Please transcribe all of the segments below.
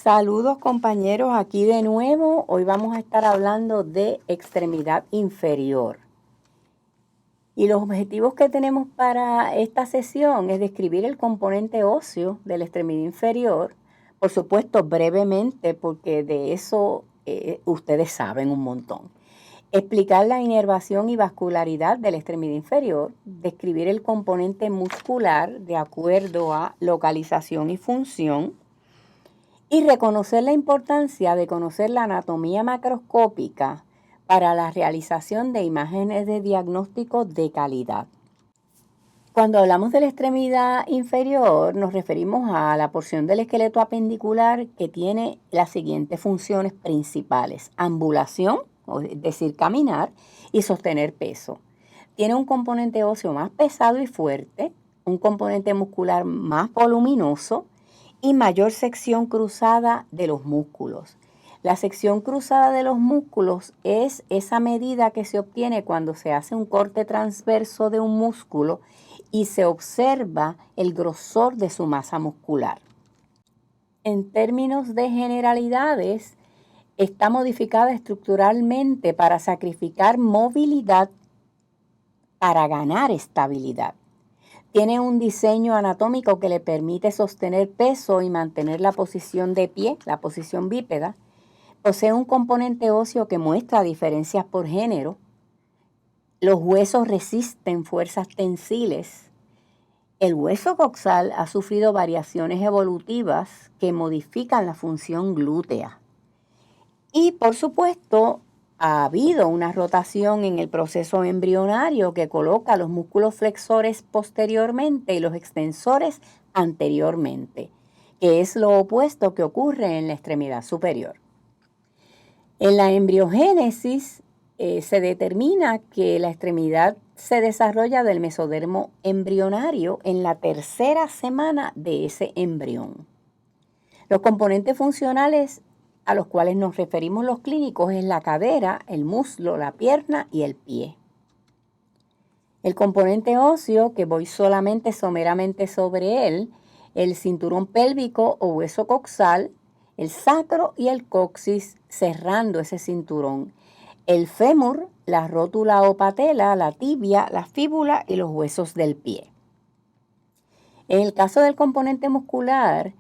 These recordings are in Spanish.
Saludos compañeros, aquí de nuevo. Hoy vamos a estar hablando de extremidad inferior. Y los objetivos que tenemos para esta sesión es describir el componente óseo de la extremidad inferior, por supuesto brevemente porque de eso ustedes saben un montón. Explicar la inervación y vascularidad de la extremidad inferior, describir el componente muscular de acuerdo a localización y función, y reconocer la importancia de conocer la anatomía macroscópica para la realización de imágenes de diagnóstico de calidad. Cuando hablamos de la extremidad inferior, nos referimos a la porción del esqueleto apendicular que tiene las siguientes funciones principales: ambulación, es decir, caminar, y sostener peso. Tiene un componente óseo más pesado y fuerte, un componente muscular más voluminoso y mayor sección cruzada de los músculos. La sección cruzada de los músculos es esa medida que se obtiene cuando se hace un corte transverso de un músculo y se observa el grosor de su masa muscular. En términos de generalidades, está modificada estructuralmente para sacrificar movilidad para ganar estabilidad. Tiene un diseño anatómico que le permite sostener peso y mantener la posición de pie, la posición bípeda. Posee un componente óseo que muestra diferencias por género. Los huesos resisten fuerzas tensiles. El hueso coxal ha sufrido variaciones evolutivas que modifican la función glútea. Y por supuesto, ha habido una rotación en el proceso embrionario que coloca los músculos flexores posteriormente y los extensores anteriormente, que es lo opuesto que ocurre en la extremidad superior. En la embriogénesis se determina que la extremidad se desarrolla del mesodermo embrionario en la tercera semana de ese embrión. Los componentes funcionales a los cuales nos referimos los clínicos es la cadera, el muslo, la pierna y el pie. El componente óseo, que voy solamente someramente sobre él, el cinturón pélvico o hueso coxal, el sacro y el coxis cerrando ese cinturón, el fémur, la rótula o patela, la tibia, la fíbula y los huesos del pie. En el caso del componente muscular,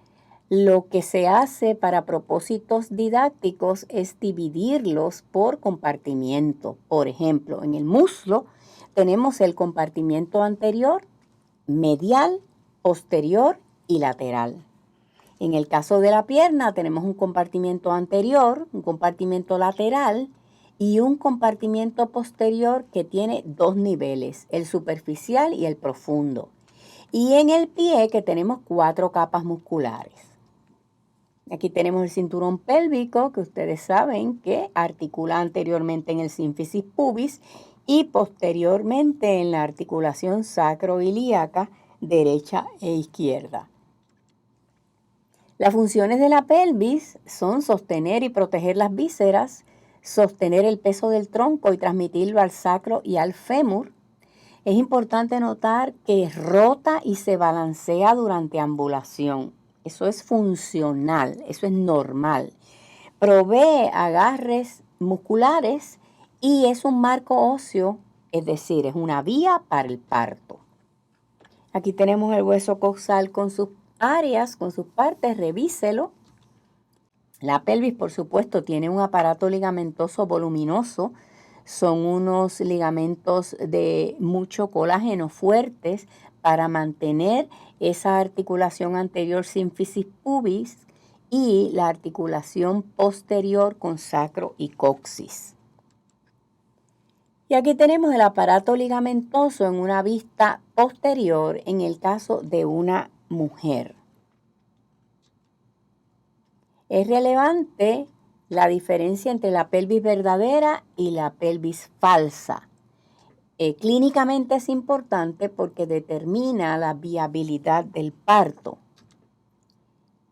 lo que se hace para propósitos didácticos es dividirlos por compartimiento. Por ejemplo, en el muslo tenemos el compartimiento anterior, medial, posterior y lateral. En el caso de la pierna tenemos un compartimiento anterior, un compartimiento lateral y un compartimiento posterior que tiene dos niveles, el superficial y el profundo. Y en el pie que tenemos 4 capas musculares. Aquí tenemos el cinturón pélvico, que ustedes saben que articula anteriormente en el sínfisis pubis y posteriormente en la articulación sacroilíaca derecha e izquierda. Las funciones de la pelvis son sostener y proteger las vísceras, sostener el peso del tronco y transmitirlo al sacro y al fémur. Es importante notar que rota y se balancea durante ambulación. Eso es funcional, eso es normal. Provee agarres musculares y es un marco óseo, es decir, es una vía para el parto. Aquí tenemos el hueso coxal con sus áreas, con sus partes, revíselo. La pelvis, por supuesto, tiene un aparato ligamentoso voluminoso. Son unos ligamentos de mucho colágeno fuertes para mantener esa articulación anterior sínfisis pubis y la articulación posterior con sacro y coxis. Y aquí tenemos el aparato ligamentoso en una vista posterior en el caso de una mujer. Es relevante la diferencia entre la pelvis verdadera y la pelvis falsa. Clínicamente es importante porque determina la viabilidad del parto.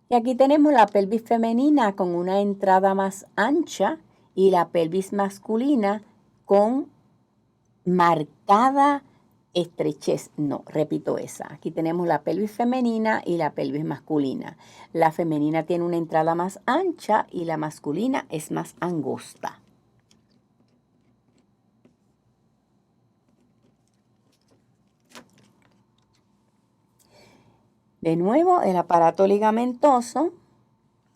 Y aquí tenemos la pelvis femenina con una entrada más ancha y la pelvis masculina con marcada estrechez, no, repito esa. Aquí tenemos la pelvis femenina y la pelvis masculina. La femenina tiene una entrada más ancha y la masculina es más angosta. De nuevo, el aparato ligamentoso.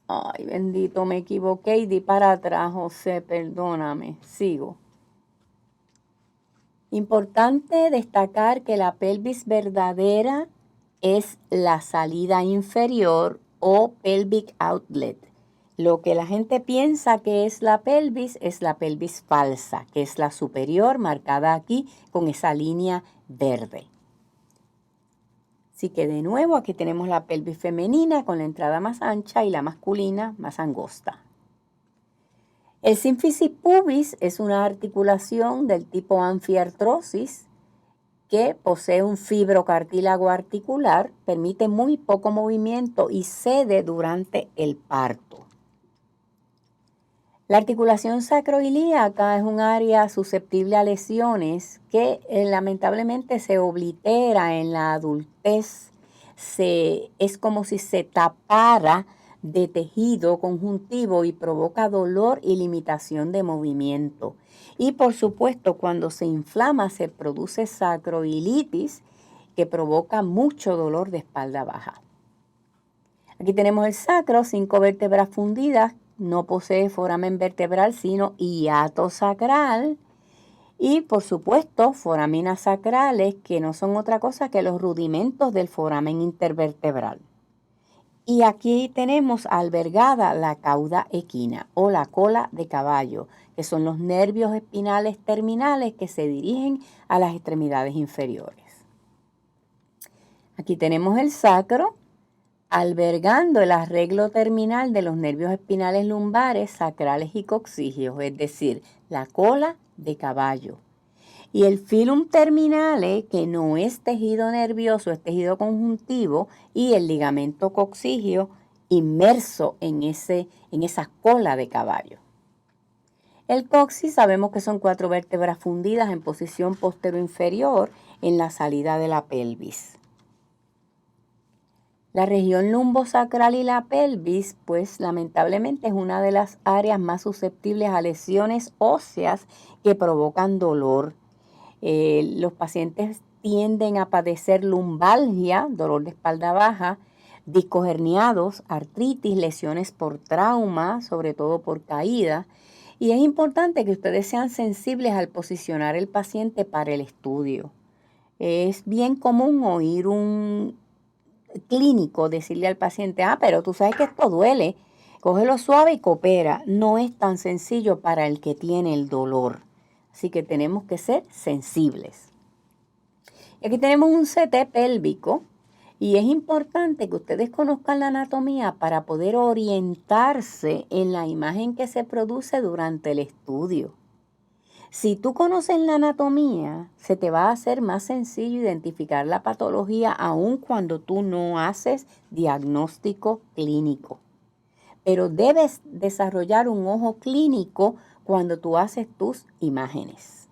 Ay, bendito, me equivoqué y di para atrás, José, perdóname. Sigo. Importante destacar que la pelvis verdadera es la salida inferior o pelvic outlet. Lo que la gente piensa que es la pelvis falsa, que es la superior marcada aquí con esa línea verde. Así que de nuevo aquí tenemos la pelvis femenina con la entrada más ancha y la masculina más angosta. El sínfisis pubis es una articulación del tipo anfiartrosis que posee un fibrocartílago articular, permite muy poco movimiento y cede durante el parto. La articulación sacroilíaca es un área susceptible a lesiones que lamentablemente se oblitera en la adultez. Es como si se tapara de tejido conjuntivo y provoca dolor y limitación de movimiento. Y por supuesto, cuando se inflama se produce sacroilitis que provoca mucho dolor de espalda baja. Aquí tenemos el sacro, 5 vértebras fundidas, no posee foramen vertebral sino hiato sacral. Y por supuesto, foraminas sacrales que no son otra cosa que los rudimentos del foramen intervertebral. Y aquí tenemos albergada la cauda equina o la cola de caballo, que son los nervios espinales terminales que se dirigen a las extremidades inferiores. Aquí tenemos el sacro, albergando el arreglo terminal de los nervios espinales lumbares, sacrales y coxígeos, es decir, la cola de caballo. Y el filum terminale, que no es tejido nervioso, es tejido conjuntivo, y el ligamento coxígeo inmerso en esa cola de caballo. El coxis sabemos que son 4 vértebras fundidas en posición postero-inferior en la salida de la pelvis. La región lumbosacral y la pelvis, pues lamentablemente es una de las áreas más susceptibles a lesiones óseas que provocan dolor. Los pacientes tienden a padecer lumbalgia, dolor de espalda baja, discos herniados, artritis, lesiones por trauma, sobre todo por caída. Y es importante que ustedes sean sensibles al posicionar el paciente para el estudio. Es bien común oír un clínico decirle al paciente, pero tú sabes que esto duele, cógelo suave y coopera. No es tan sencillo para el que tiene el dolor. Así que tenemos que ser sensibles. Y aquí tenemos un CT pélvico y es importante que ustedes conozcan la anatomía para poder orientarse en la imagen que se produce durante el estudio. Si tú conoces la anatomía, se te va a hacer más sencillo identificar la patología aun cuando tú no haces diagnóstico clínico. Pero debes desarrollar un ojo clínico cuando tú haces tus imágenes.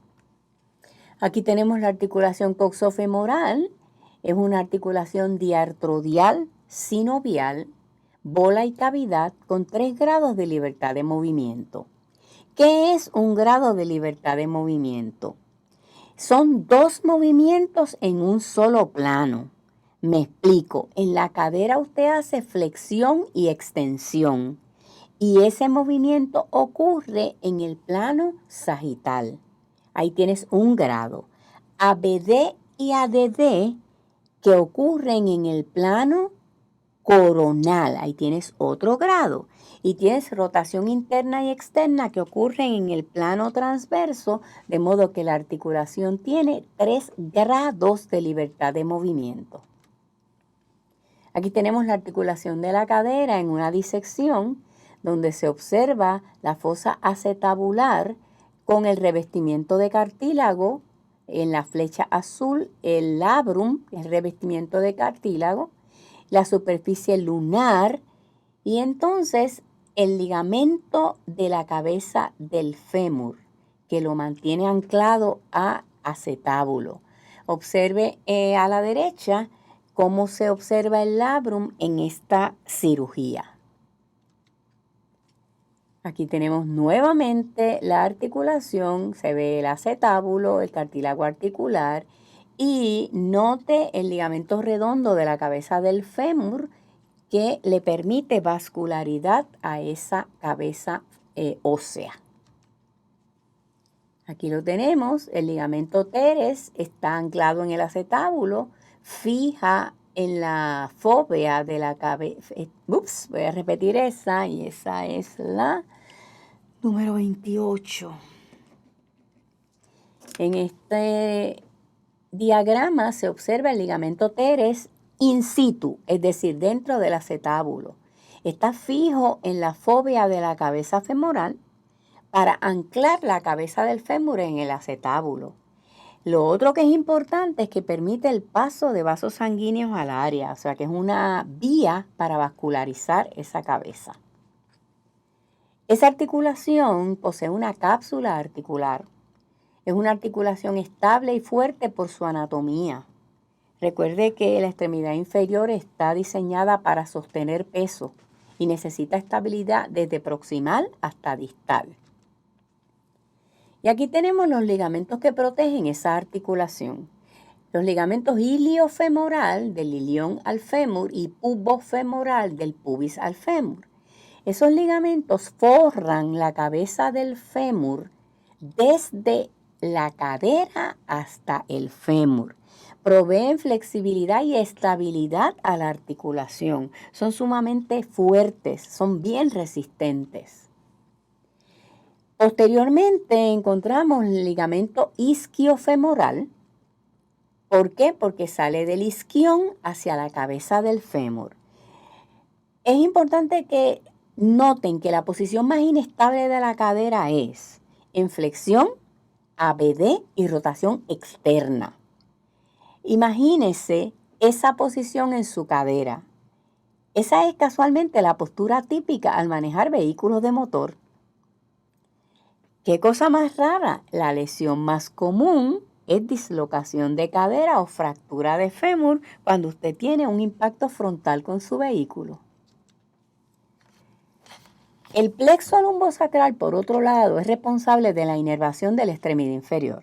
Aquí tenemos la articulación coxofemoral. Es una articulación diartrodial, sinovial, bola y cavidad con 3 grados de libertad de movimiento. ¿Qué es un grado de libertad de movimiento? Son 2 movimientos en un solo plano. Me explico. En la cadera usted hace flexión y extensión. Y ese movimiento ocurre en el plano sagital. Ahí tienes un grado. ABD y ADD que ocurren en el plano coronal. Ahí tienes otro grado. Y tienes rotación interna y externa que ocurren en el plano transverso, de modo que la articulación tiene 3 grados de libertad de movimiento. Aquí tenemos la articulación de la cadera en una disección, donde se observa la fosa acetabular con el revestimiento de cartílago en la flecha azul, el labrum, el revestimiento de cartílago, la superficie lunar y entonces el ligamento de la cabeza del fémur, que lo mantiene anclado a acetábulo. Observe a la derecha cómo se observa el labrum en esta cirugía. Aquí tenemos nuevamente la articulación, se ve el acetábulo, el cartílago articular y note el ligamento redondo de la cabeza del fémur que le permite vascularidad a esa cabeza ósea. Aquí lo tenemos, el ligamento teres está anclado en el acetábulo, fija en la fóvea de la cabeza. Voy a repetir esa y esa es la número 28. En este diagrama se observa el ligamento teres in situ, es decir, dentro del acetábulo. Está fijo en la fóvea de la cabeza femoral para anclar la cabeza del fémur en el acetábulo. Lo otro que es importante es que permite el paso de vasos sanguíneos al área, o sea que es una vía para vascularizar esa cabeza. Esa articulación posee una cápsula articular. Es una articulación estable y fuerte por su anatomía. Recuerde que la extremidad inferior está diseñada para sostener peso y necesita estabilidad desde proximal hasta distal. Y aquí tenemos los ligamentos que protegen esa articulación. Los ligamentos iliofemoral del ilión al fémur y pubofemoral del pubis al fémur. Esos ligamentos forran la cabeza del fémur desde la cadera hasta el fémur. Proveen flexibilidad y estabilidad a la articulación. Son sumamente fuertes, son bien resistentes. Posteriormente encontramos el ligamento isquiofemoral. ¿Por qué? Porque sale del isquión hacia la cabeza del fémur. Es importante que noten que la posición más inestable de la cadera es en flexión, ABD y rotación externa. Imagínese esa posición en su cadera. Esa es casualmente la postura típica al manejar vehículos de motor. ¿Qué cosa más rara? La lesión más común es dislocación de cadera o fractura de fémur cuando usted tiene un impacto frontal con su vehículo. El plexo lumbosacral, por otro lado, es responsable de la inervación de la extremidad inferior.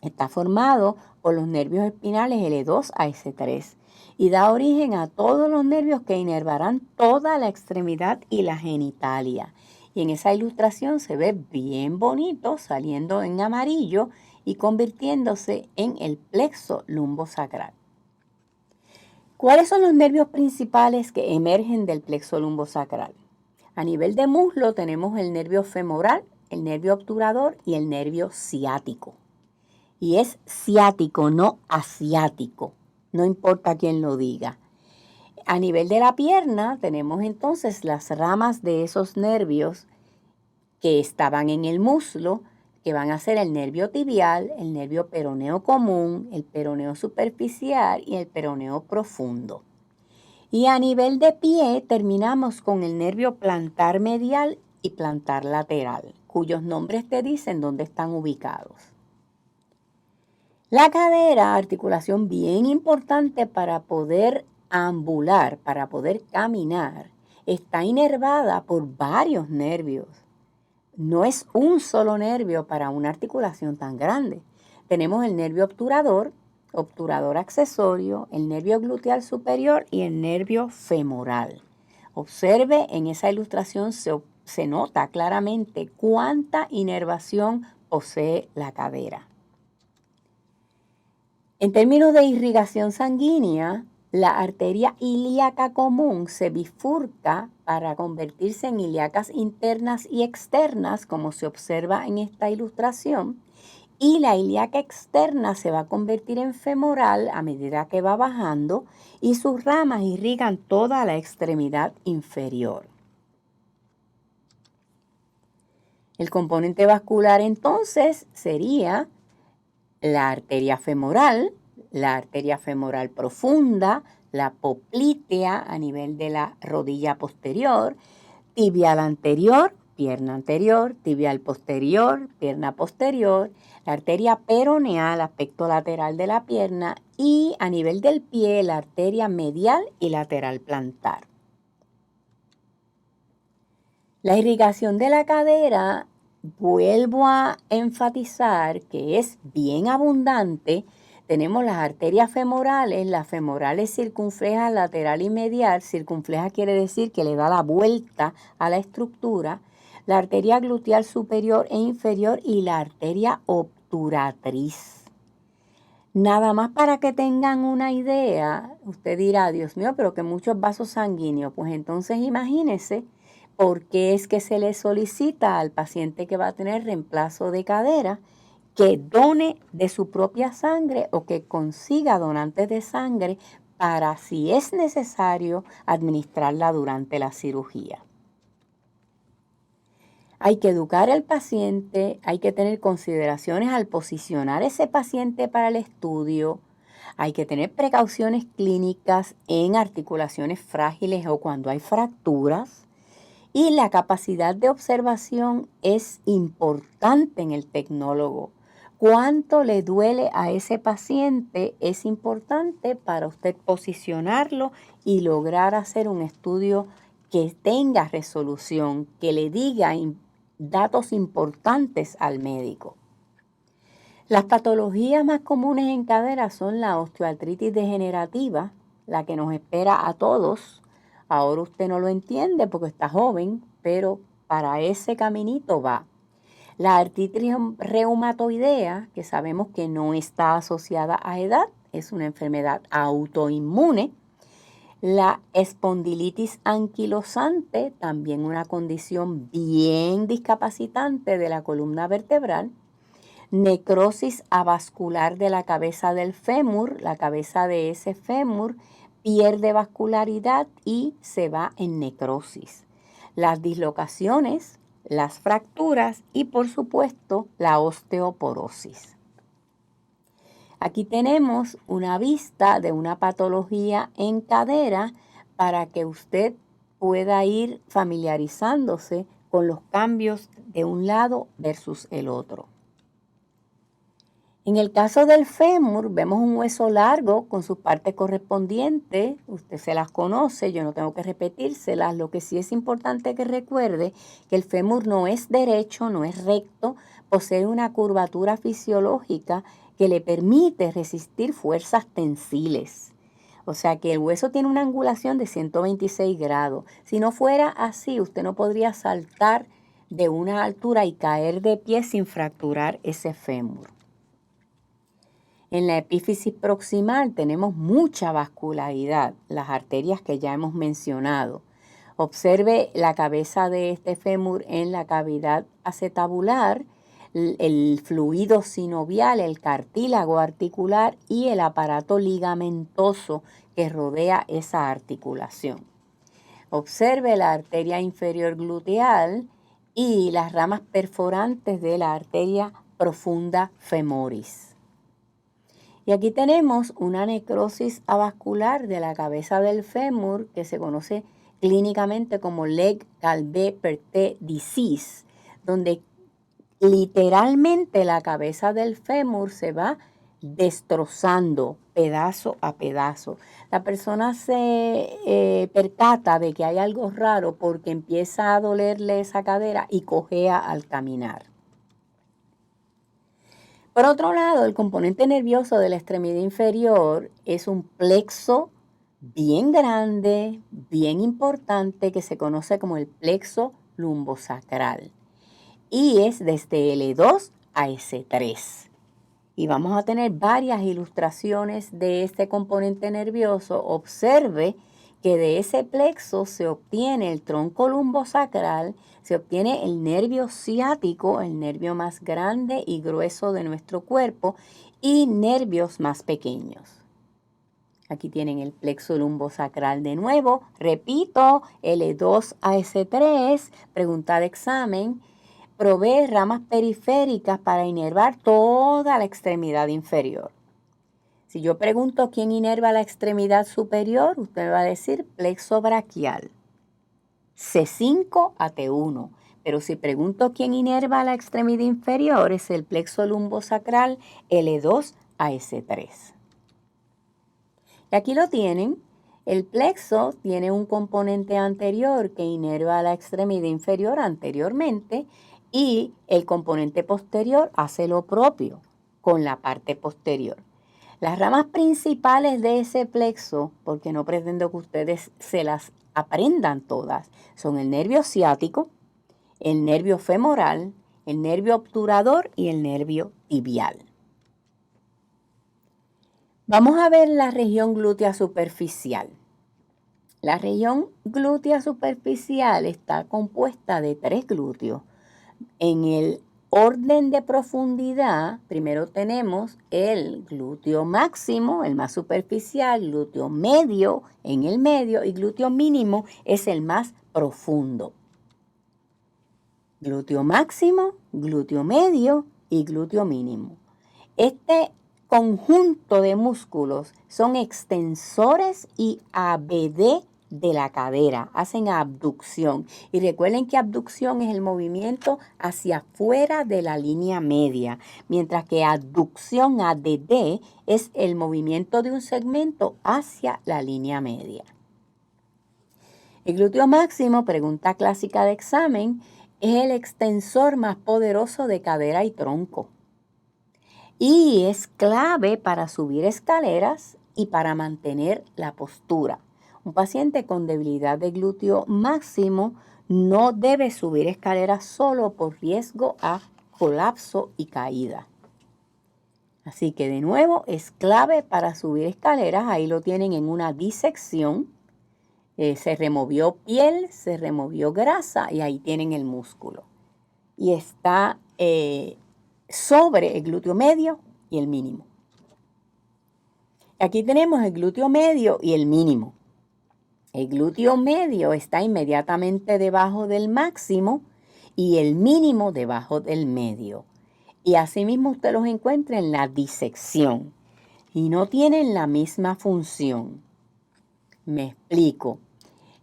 Está formado por los nervios espinales L2 a S3 y da origen a todos los nervios que inervarán toda la extremidad y la genitalia. Y en esa ilustración se ve bien bonito saliendo en amarillo y convirtiéndose en el plexo lumbosacral. ¿Cuáles son los nervios principales que emergen del plexo lumbosacral? A nivel de muslo tenemos el nervio femoral, el nervio obturador y el nervio ciático. Y es ciático, no asiático, no importa quién lo diga. A nivel de la pierna tenemos entonces las ramas de esos nervios que estaban en el muslo, que van a ser el nervio tibial, el nervio peroneo común, el peroneo superficial y el peroneo profundo. Y a nivel de pie terminamos con el nervio plantar medial y plantar lateral, cuyos nombres te dicen dónde están ubicados. La cadera, articulación bien importante para poder ambular, para poder caminar, está inervada por varios nervios. No es un solo nervio para una articulación tan grande. Tenemos el nervio obturador, obturador accesorio, el nervio gluteal superior y el nervio femoral. Observe, en esa ilustración se nota claramente cuánta inervación posee la cadera. En términos de irrigación sanguínea, la arteria ilíaca común se bifurca para convertirse en ilíacas internas y externas, como se observa en esta ilustración, y la ilíaca externa se va a convertir en femoral a medida que va bajando y sus ramas irrigan toda la extremidad inferior. El componente vascular entonces sería la arteria femoral profunda, la poplitea a nivel de la rodilla posterior, tibial anterior, pierna anterior, tibial posterior, pierna posterior, la arteria peroneal, aspecto lateral de la pierna, y a nivel del pie, la arteria medial y lateral plantar. La irrigación de la cadera, vuelvo a enfatizar que es bien abundante. Tenemos las arterias femorales, las femorales circunflejas lateral y medial. Circunfleja quiere decir que le da la vuelta a la estructura. La arteria gluteal superior e inferior y la arteria obturatriz. Nada más para que tengan una idea, usted dirá, Dios mío, pero que muchos vasos sanguíneos. Pues entonces imagínese por qué es que se le solicita al paciente que va a tener reemplazo de cadera que done de su propia sangre o que consiga donantes de sangre para, si es necesario, administrarla durante la cirugía. Hay que educar al paciente, hay que tener consideraciones al posicionar ese paciente para el estudio, hay que tener precauciones clínicas en articulaciones frágiles o cuando hay fracturas, y la capacidad de observación es importante en el tecnólogo. Cuánto le duele a ese paciente es importante para usted posicionarlo y lograr hacer un estudio que tenga resolución, que le diga datos importantes al médico. Las patologías más comunes en cadera son la osteoartritis degenerativa, la que nos espera a todos. Ahora usted no lo entiende porque está joven, pero para ese caminito va. La artritis reumatoidea, que sabemos que no está asociada a edad, es una enfermedad autoinmune. La espondilitis anquilosante, también una condición bien discapacitante de la columna vertebral. Necrosis avascular de la cabeza del fémur, la cabeza de ese fémur pierde vascularidad y se va en necrosis. Las dislocaciones, las fracturas y por supuesto la osteoporosis. Aquí tenemos una vista de una patología en cadera para que usted pueda ir familiarizándose con los cambios de un lado versus el otro. En el caso del fémur, vemos un hueso largo con sus partes correspondientes. Usted se las conoce, yo no tengo que repetírselas. Lo que sí es importante que recuerde que el fémur no es derecho, no es recto, posee una curvatura fisiológica que le permite resistir fuerzas tensiles. O sea que el hueso tiene una angulación de 126 grados. Si no fuera así, usted no podría saltar de una altura y caer de pie sin fracturar ese fémur. En la epífisis proximal tenemos mucha vascularidad, las arterias que ya hemos mencionado. Observe la cabeza de este fémur en la cavidad acetabular, el fluido sinovial, el cartílago articular y el aparato ligamentoso que rodea esa articulación. Observe la arteria inferior gluteal y las ramas perforantes de la arteria profunda femoris. Y aquí tenemos una necrosis avascular de la cabeza del fémur que se conoce clínicamente como Legg-Calvé-Perthes disease, donde literalmente la cabeza del fémur se va destrozando pedazo a pedazo. La persona se percata de que hay algo raro porque empieza a dolerle esa cadera y cojea al caminar. Por otro lado, el componente nervioso de la extremidad inferior es un plexo bien grande, bien importante, que se conoce como el plexo lumbosacral. Y es desde L2 a S3. Y vamos a tener varias ilustraciones de este componente nervioso. Observe que de ese plexo se obtiene el tronco lumbosacral, se obtiene el nervio ciático, el nervio más grande y grueso de nuestro cuerpo, y nervios más pequeños. Aquí tienen el plexo lumbosacral de nuevo. Repito, L2 a S3, pregunta de examen. Provee ramas periféricas para inervar toda la extremidad inferior. Si yo pregunto quién inerva la extremidad superior, usted me va a decir plexo braquial. C5 a T1. Pero si pregunto quién inerva la extremidad inferior, es el plexo lumbosacral L2 a S3. Y aquí lo tienen. El plexo tiene un componente anterior que inerva la extremidad inferior anteriormente y el componente posterior hace lo propio con la parte posterior. Las ramas principales de ese plexo, porque no pretendo que ustedes se las aprendan todas, son el nervio ciático, el nervio femoral, el nervio obturador y el nervio tibial. Vamos a ver la región glútea superficial. La región glútea superficial está compuesta de 3 glúteos. En el orden de profundidad, primero tenemos el glúteo máximo, el más superficial, glúteo medio en el medio y glúteo mínimo es el más profundo. Glúteo máximo, glúteo medio y glúteo mínimo. Este conjunto de músculos son extensores y ABD de la cadera, hacen abducción. Y recuerden que abducción es el movimiento hacia afuera de la línea media, mientras que adducción, ADD, es el movimiento de un segmento hacia la línea media. El glúteo máximo, pregunta clásica de examen, es el extensor más poderoso de cadera y tronco. Y es clave para subir escaleras y para mantener la postura. Un paciente con debilidad de glúteo máximo no debe subir escaleras solo por riesgo a colapso y caída. Así que de nuevo es clave para subir escaleras. Ahí lo tienen en una disección. Se removió piel, se removió grasa y ahí tienen el músculo. Y está sobre el glúteo medio y el mínimo. Aquí tenemos el glúteo medio y el mínimo. El glúteo medio está inmediatamente debajo del máximo y el mínimo debajo del medio. Y asimismo usted los encuentra en la disección y no tienen la misma función. Me explico.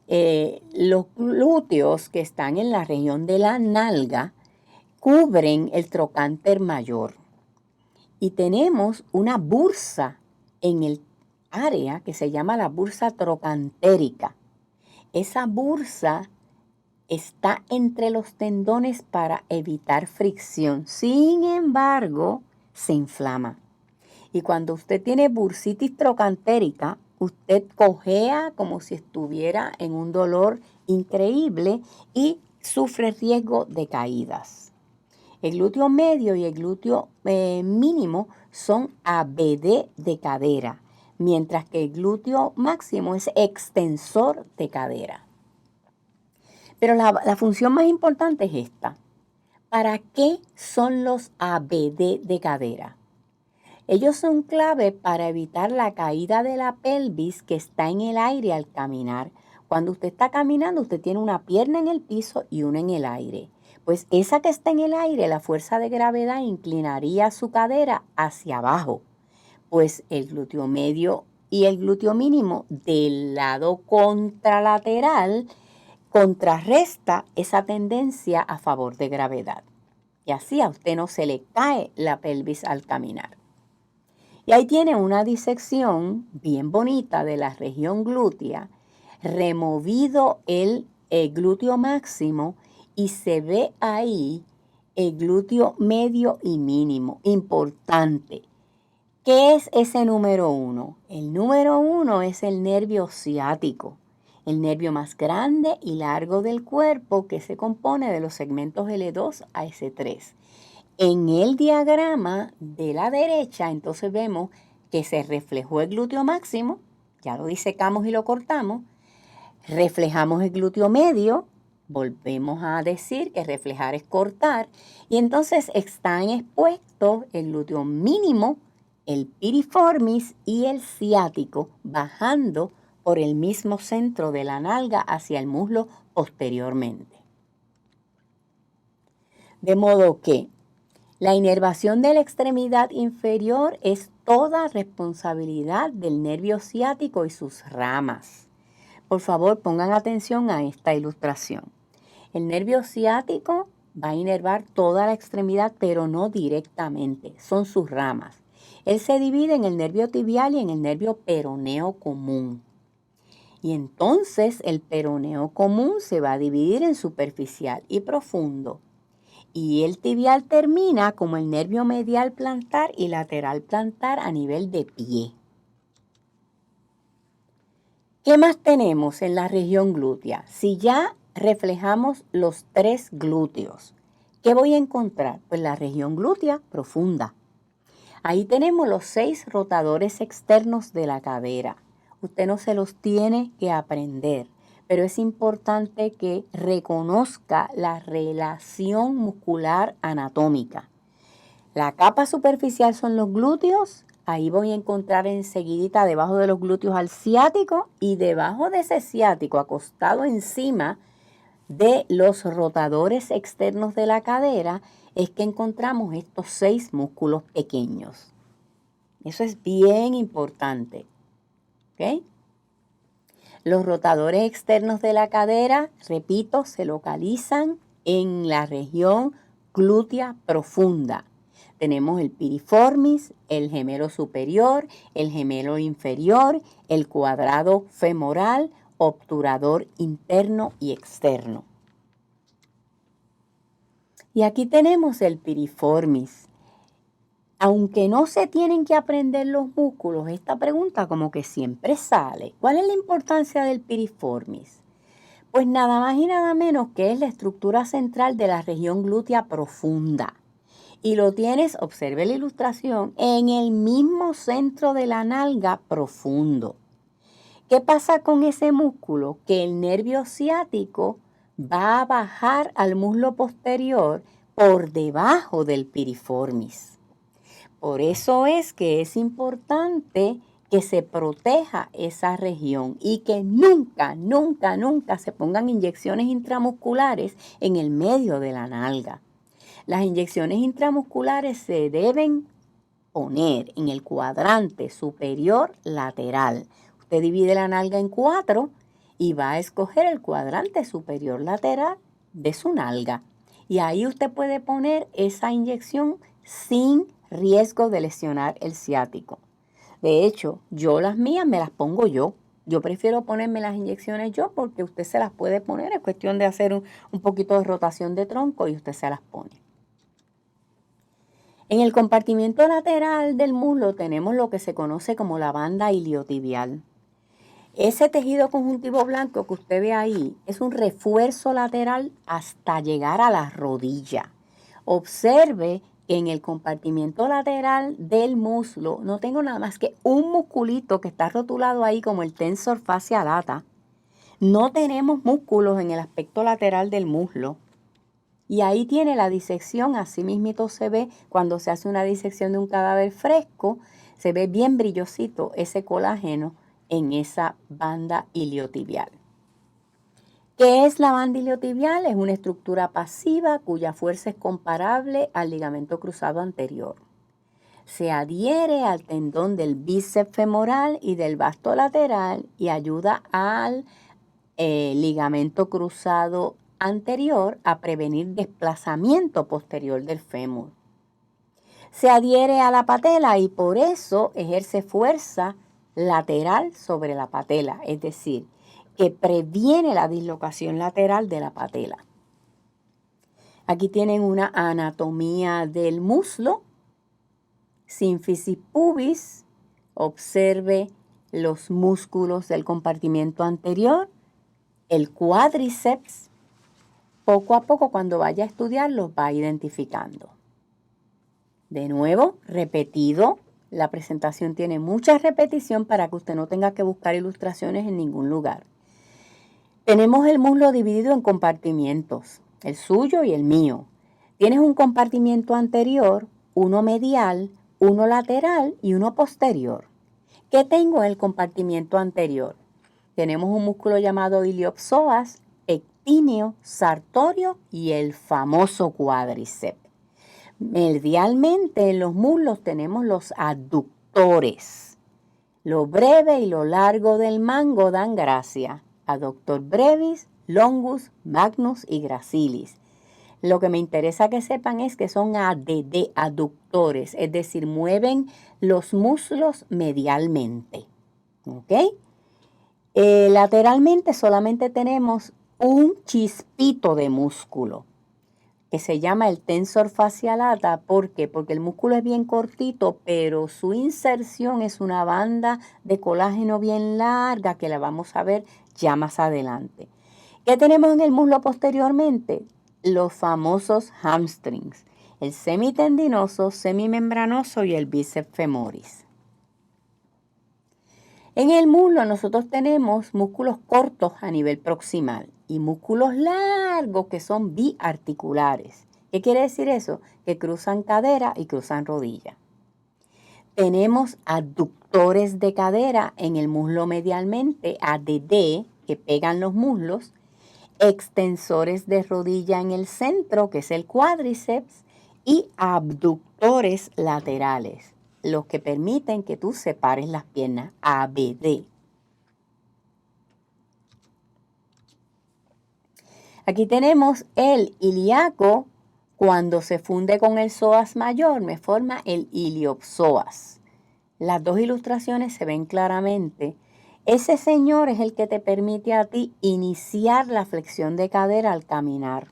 Los glúteos que están en la región de la nalga cubren el trocánter mayor. Y tenemos una bursa en el área que se llama la bursa trocantérica. Esa bursa está entre los tendones para evitar fricción. Sin embargo, se inflama. Y cuando usted tiene bursitis trocantérica, usted cojea como si estuviera en un dolor increíble y sufre riesgo de caídas. El glúteo medio y el glúteo mínimo son ABD de cadera, mientras que el glúteo máximo es extensor de cadera. Pero la función más importante es esta. ¿Para qué son los ABD de cadera? Ellos son clave para evitar la caída de la pelvis que está en el aire al caminar. Cuando usted está caminando, usted tiene una pierna en el piso y una en el aire. Pues esa que está en el aire, la fuerza de gravedad inclinaría su cadera hacia abajo. Pues el glúteo medio y el glúteo mínimo del lado contralateral contrarresta esa tendencia a favor de gravedad. Y así a usted no se le cae la pelvis al caminar. Y ahí tiene una disección bien bonita de la región glútea, removido el glúteo máximo y se ve ahí el glúteo medio y mínimo. Importante. ¿Qué es ese número 1? El número 1 es el nervio ciático, el nervio más grande y largo del cuerpo que se compone de los segmentos L2 a S3. En el diagrama de la derecha, entonces vemos que se reflejó el glúteo máximo, ya lo disecamos y lo cortamos, reflejamos el glúteo medio, volvemos a decir que reflejar es cortar, y entonces están expuestos el glúteo mínimo, el piriformis y el ciático, bajando por el mismo centro de la nalga hacia el muslo posteriormente. De modo que la inervación de la extremidad inferior es toda responsabilidad del nervio ciático y sus ramas. Por favor, pongan atención a esta ilustración. El nervio ciático va a inervar toda la extremidad, pero no directamente, son sus ramas. Él se divide en el nervio tibial y en el nervio peroneo común. Y entonces el peroneo común se va a dividir en superficial y profundo. Y el tibial termina como el nervio medial plantar y lateral plantar a nivel de pie. ¿Qué más tenemos en la región glútea? Si ya reflejamos los 3 glúteos, ¿qué voy a encontrar? Pues la región glútea profunda. Ahí tenemos los 6 rotadores externos de la cadera. Usted no se los tiene que aprender, pero es importante que reconozca la relación muscular anatómica. La capa superficial son los glúteos. Ahí voy a encontrar enseguidita debajo de los glúteos al ciático y debajo de ese ciático, acostado encima de los rotadores externos de la cadera, es que encontramos estos 6 músculos pequeños. Eso es bien importante. ¿Ok? Los rotadores externos de la cadera, repito, se localizan en la región glútea profunda. Tenemos el piriformis, el gemelo superior, el gemelo inferior, el cuadrado femoral, obturador interno y externo. Y aquí tenemos el piriformis. Aunque no se tienen que aprender los músculos, esta pregunta como que siempre sale. ¿Cuál es la importancia del piriformis? Pues nada más y nada menos que es la estructura central de la región glútea profunda. Y lo tienes, observe la ilustración, en el mismo centro de la nalga profundo. ¿Qué pasa con ese músculo? Que el nervio ciático va a bajar al muslo posterior por debajo del piriformis. Por eso es que es importante que se proteja esa región y que nunca, nunca, nunca se pongan inyecciones intramusculares en el medio de la nalga. Las inyecciones intramusculares se deben poner en el cuadrante superior lateral. Usted divide la nalga en 4 y va a escoger el cuadrante superior lateral de su nalga. Y ahí usted puede poner esa inyección sin riesgo de lesionar el ciático. De hecho, yo las mías me las pongo yo. Yo prefiero ponerme las inyecciones yo porque usted se las puede poner. Es cuestión de hacer un poquito de rotación de tronco y usted se las pone. En el compartimiento lateral del muslo tenemos lo que se conoce como la banda iliotibial. Ese tejido conjuntivo blanco que usted ve ahí es un refuerzo lateral hasta llegar a la rodilla. Observe que en el compartimiento lateral del muslo no tengo nada más que un musculito que está rotulado ahí como el tensor fascia lata. No tenemos músculos en el aspecto lateral del muslo. Y ahí tiene la disección, así mismito se ve cuando se hace una disección de un cadáver fresco, se ve bien brillosito ese colágeno en esa banda iliotibial. ¿Qué es la banda iliotibial? Es una estructura pasiva cuya fuerza es comparable al ligamento cruzado anterior. Se adhiere al tendón del bíceps femoral y del vasto lateral y ayuda al ligamento cruzado anterior a prevenir desplazamiento posterior del fémur. Se adhiere a la patela y por eso ejerce fuerza lateral sobre la patela, es decir, que previene la dislocación lateral de la patela. Aquí tienen una anatomía del muslo, sínfisis pubis, observe los músculos del compartimiento anterior, el cuádriceps. Poco a poco, cuando vaya a estudiarlo, va identificando. De nuevo, repetido. La presentación tiene mucha repetición para que usted no tenga que buscar ilustraciones en ningún lugar. Tenemos el muslo dividido en compartimientos, el suyo y el mío. Tienes un compartimiento anterior, uno medial, uno lateral y uno posterior. ¿Qué tengo en el compartimiento anterior? Tenemos un músculo llamado iliopsoas, pectíneo, sartorio y el famoso cuádriceps. Medialmente en los muslos tenemos los adductores. Lo breve y lo largo del mango dan gracia. Adductor brevis, longus, magnus y gracilis. Lo que me interesa que sepan es que son ADD, aductores, es decir, mueven los muslos medialmente. ¿Ok? Lateralmente solamente tenemos un chispito de músculo que se llama el tensor facial lata. ¿Por qué? Porque el músculo es bien cortito, pero su inserción es una banda de colágeno bien larga que la vamos a ver ya más adelante. ¿Qué tenemos en el muslo posteriormente? Los famosos hamstrings, el semitendinoso, semimembranoso y el bíceps femoris. En el muslo nosotros tenemos músculos cortos a nivel proximal y músculos largos que son biarticulares. ¿Qué quiere decir eso? Que cruzan cadera y cruzan rodilla. Tenemos aductores de cadera en el muslo medialmente, ADD, que pegan los muslos, extensores de rodilla en el centro, que es el cuádriceps, y abductores laterales, los que permiten que tú separes las piernas, ABD. Aquí tenemos el ilíaco. Cuando se funde con el psoas mayor, me forma el iliopsoas. Las dos ilustraciones se ven claramente. Ese señor es el que te permite a ti iniciar la flexión de cadera al caminar.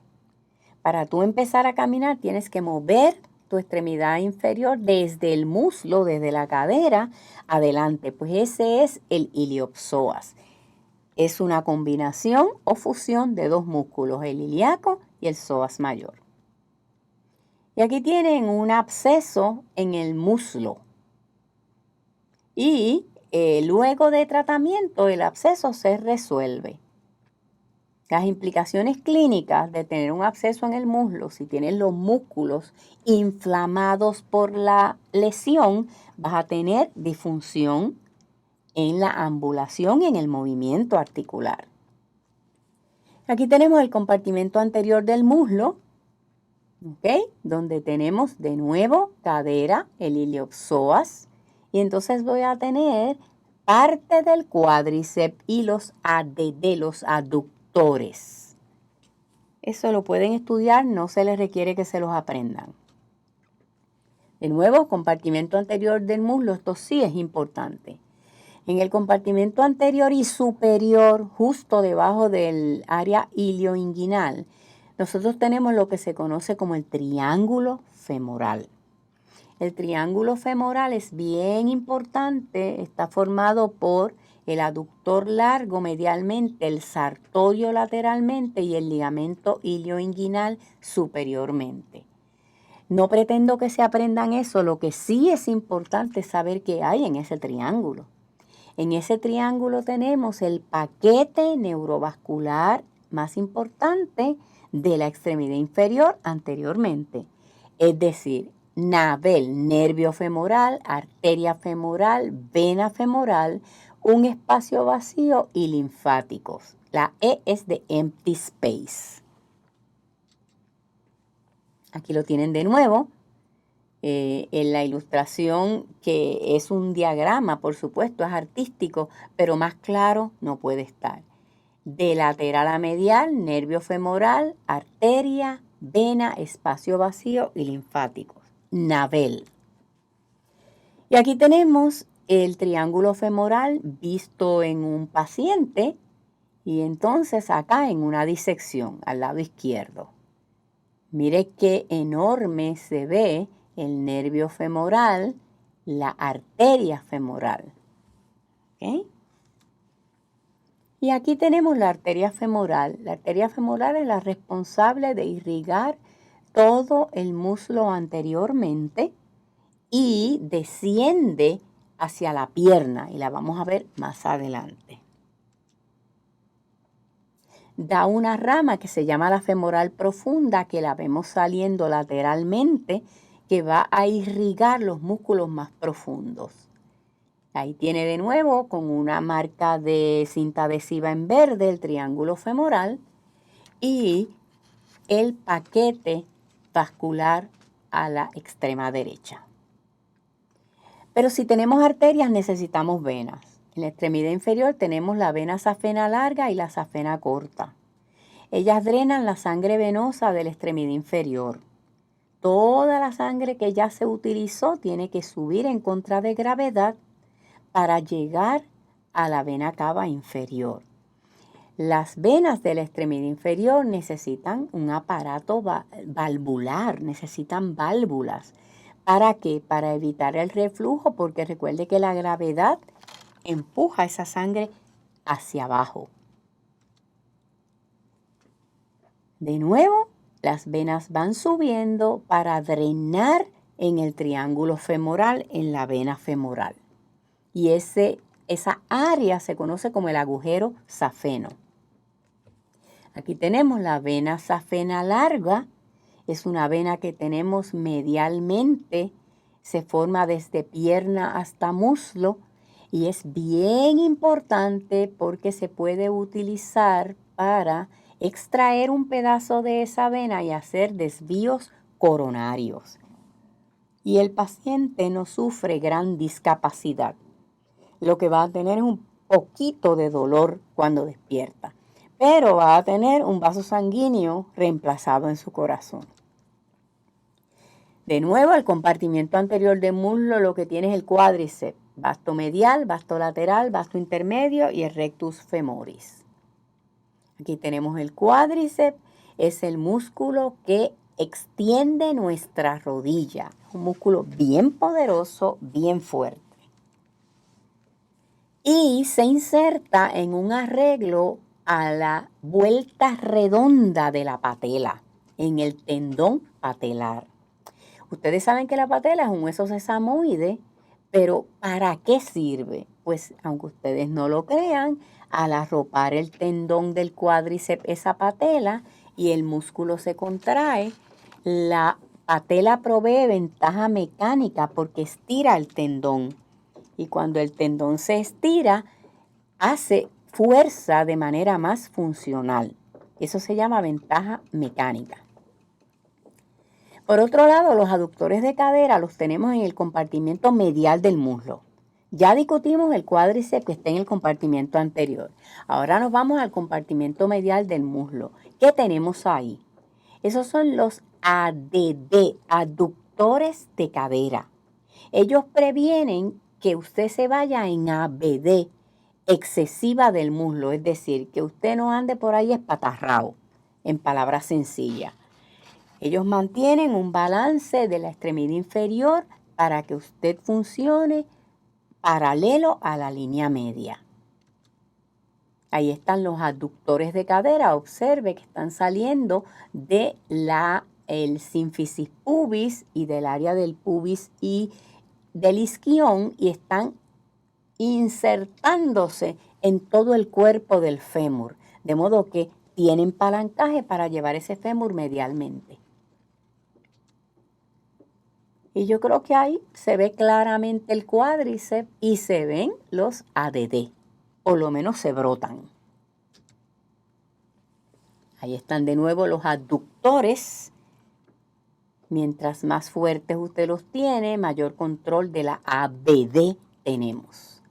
Para tú empezar a caminar tienes que mover tu extremidad inferior desde el muslo, desde la cadera, adelante. Pues ese es el iliopsoas. Es una combinación o fusión de dos músculos, el ilíaco y el psoas mayor. Y aquí tienen un absceso en el muslo. Y luego de tratamiento el absceso se resuelve. Las implicaciones clínicas de tener un absceso en el muslo, si tienes los músculos inflamados por la lesión, vas a tener disfunción en la ambulación y en el movimiento articular. Aquí tenemos el compartimento anterior del muslo, ¿ok? Donde tenemos de nuevo cadera, el iliopsoas, y entonces voy a tener parte del cuádriceps y los ADD, los aductores. Eso lo pueden estudiar, no se les requiere que se los aprendan. De nuevo, compartimento anterior del muslo, esto sí es importante. En el compartimento anterior y superior, justo debajo del área ilioinguinal, nosotros tenemos lo que se conoce como el triángulo femoral. El triángulo femoral es bien importante, está formado por el aductor largo medialmente, el sartorio lateralmente y el ligamento ilioinguinal superiormente. No pretendo que se aprendan eso, lo que sí es importante es saber qué hay en ese triángulo. En ese triángulo tenemos el paquete neurovascular más importante de la extremidad inferior anteriormente, es decir, navel, nervio femoral, arteria femoral, vena femoral, un espacio vacío y linfáticos. La E es de empty space. Aquí lo tienen de nuevo. En la ilustración, que es un diagrama, por supuesto, es artístico, pero más claro no puede estar. De lateral a medial, nervio femoral, arteria, vena, espacio vacío y linfáticos. Navel. Y aquí tenemos el triángulo femoral visto en un paciente y entonces acá en una disección al lado izquierdo. Mire qué enorme se ve el nervio femoral, la arteria femoral. ¿Okay? Y aquí tenemos la arteria femoral. La arteria femoral es la responsable de irrigar todo el muslo anteriormente y desciende hacia la pierna y la vamos a ver más adelante. Da una rama que se llama la femoral profunda, que la vemos saliendo lateralmente, que va a irrigar los músculos más profundos. Ahí tiene de nuevo con una marca de cinta adhesiva en verde el triángulo femoral y el paquete vascular a la extrema derecha. Pero si tenemos arterias necesitamos venas. En la extremidad inferior tenemos la vena safena larga y la safena corta. Ellas drenan la sangre venosa de la extremidad inferior. Toda la sangre que ya se utilizó tiene que subir en contra de gravedad para llegar a la vena cava inferior. Las venas de la extremidad inferior necesitan un aparato valvular, necesitan válvulas. ¿Para qué? Para evitar el reflujo, porque recuerde que la gravedad empuja esa sangre hacia abajo. De nuevo, las venas van subiendo para drenar en el triángulo femoral, en la vena femoral. Y esa área se conoce como el agujero safeno. Aquí tenemos la vena safena larga. Es una vena que tenemos medialmente. Se forma desde pierna hasta muslo. Y es bien importante porque se puede utilizar para extraer un pedazo de esa vena y hacer desvíos coronarios. Y el paciente no sufre gran discapacidad. Lo que va a tener es un poquito de dolor cuando despierta, pero va a tener un vaso sanguíneo reemplazado en su corazón. De nuevo, el compartimiento anterior del muslo lo que tiene es el cuádriceps, vasto medial, vasto lateral, vasto intermedio y el rectus femoris. Aquí tenemos el cuádriceps, es el músculo que extiende nuestra rodilla, un músculo bien poderoso, bien fuerte. Y se inserta en un arreglo a la vuelta redonda de la patela, en el tendón patelar. Ustedes saben que la patela es un hueso sesamoide, pero ¿para qué sirve? Pues aunque ustedes no lo crean, al arropar el tendón del cuádriceps esa patela y el músculo se contrae, la patela provee ventaja mecánica porque estira el tendón. Y cuando el tendón se estira, hace fuerza de manera más funcional. Eso se llama ventaja mecánica. Por otro lado, los aductores de cadera los tenemos en el compartimiento medial del muslo. Ya discutimos el cuádriceps que está en el compartimiento anterior. Ahora nos vamos al compartimiento medial del muslo. ¿Qué tenemos ahí? Esos son los ADD, aductores de cadera. Ellos previenen que usted se vaya en ABD, excesiva del muslo, es decir, que usted no ande por ahí espatarrado, en palabras sencillas. Ellos mantienen un balance de la extremidad inferior para que usted funcione paralelo a la línea media. Ahí están los aductores de cadera. Observe que están saliendo de el sínfisis pubis y del área del pubis y del isquión y están insertándose en todo el cuerpo del fémur, de modo que tienen palancaje para llevar ese fémur medialmente. Y yo creo que ahí se ve claramente el cuádriceps y se ven los ADD, por lo menos se brotan. Ahí están de nuevo los aductores. Mientras más fuertes usted los tiene, mayor control de la ABD tenemos.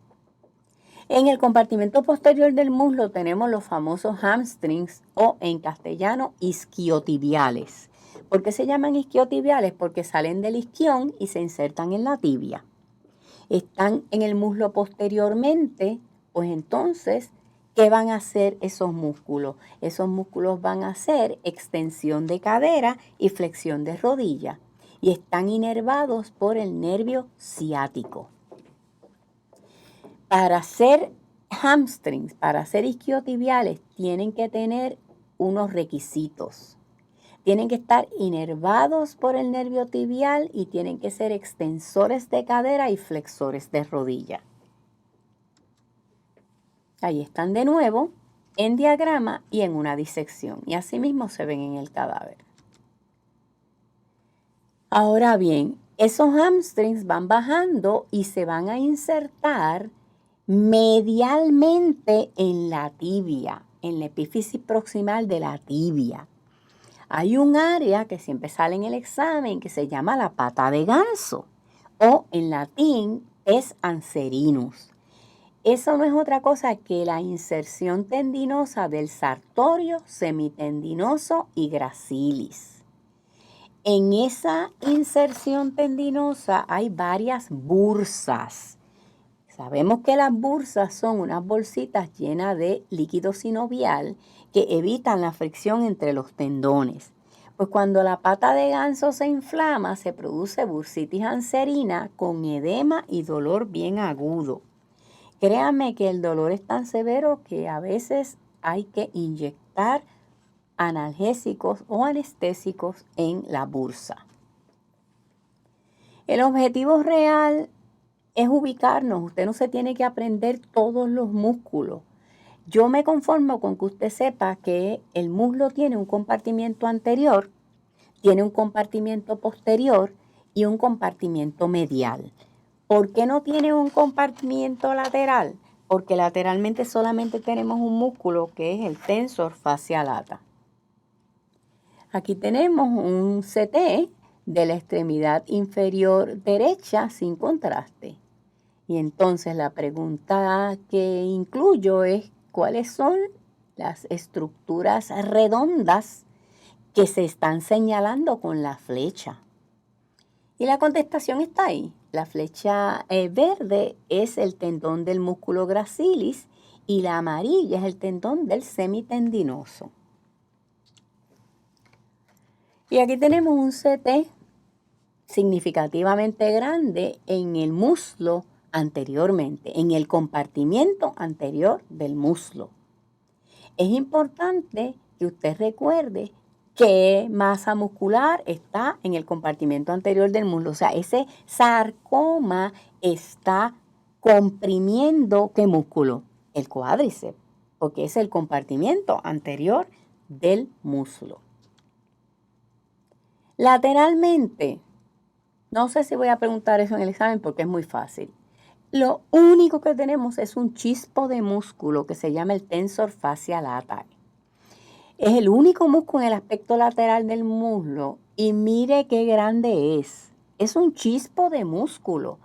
En el compartimento posterior del muslo tenemos los famosos hamstrings o en castellano isquiotibiales. ¿Por qué se llaman isquiotibiales? Porque salen del isquión y se insertan en la tibia. Están en el muslo posteriormente, pues entonces, ¿qué van a hacer esos músculos? Esos músculos van a hacer extensión de cadera y flexión de rodilla y están inervados por el nervio ciático. Para hacer hamstrings, para hacer isquiotibiales, tienen que tener unos requisitos. Tienen que estar inervados por el nervio tibial y tienen que ser extensores de cadera y flexores de rodilla. Ahí están de nuevo en diagrama y en una disección. Y así mismo se ven en el cadáver. Ahora bien, esos hamstrings van bajando y se van a insertar medialmente en la tibia, en la epífisis proximal de la tibia. Hay un área que siempre sale en el examen que se llama la pata de ganso o en latín pes anserinus. Eso no es otra cosa que la inserción tendinosa del sartorio, semitendinoso y gracilis. En esa inserción tendinosa hay varias bursas. Sabemos que las bursas son unas bolsitas llenas de líquido sinovial que evitan la fricción entre los tendones. Pues cuando la pata de ganso se inflama, se produce bursitis anserina con edema y dolor bien agudo. Créanme que el dolor es tan severo que a veces hay que inyectar analgésicos o anestésicos en la bursa. El objetivo real es ubicarnos. Usted no se tiene que aprender todos los músculos. Yo me conformo con que usted sepa que el muslo tiene un compartimiento anterior, tiene un compartimiento posterior y un compartimiento medial. ¿Por qué no tiene un compartimiento lateral? Porque lateralmente solamente tenemos un músculo que es el tensor fascia lata. Aquí tenemos un CT de la extremidad inferior derecha sin contraste. Y entonces la pregunta que incluyo es cuáles son las estructuras redondas que se están señalando con la flecha. Y la contestación está ahí. La flecha verde es el tendón del músculo gracilis y la amarilla es el tendón del semitendinoso. Y aquí tenemos un CT significativamente grande en el muslo anteriormente, en el compartimiento anterior del muslo. Es importante que usted recuerde qué masa muscular está en el compartimento anterior del muslo. O sea, ese sarcoma está comprimiendo ¿qué músculo? El cuádriceps, porque es el compartimento anterior del muslo. Lateralmente, no sé si voy a preguntar eso en el examen porque es muy fácil. Lo único que tenemos es un chispo de músculo que se llama el tensor fascia lata. Es el único músculo en el aspecto lateral del muslo y mire qué grande es. Es un chispo de músculo,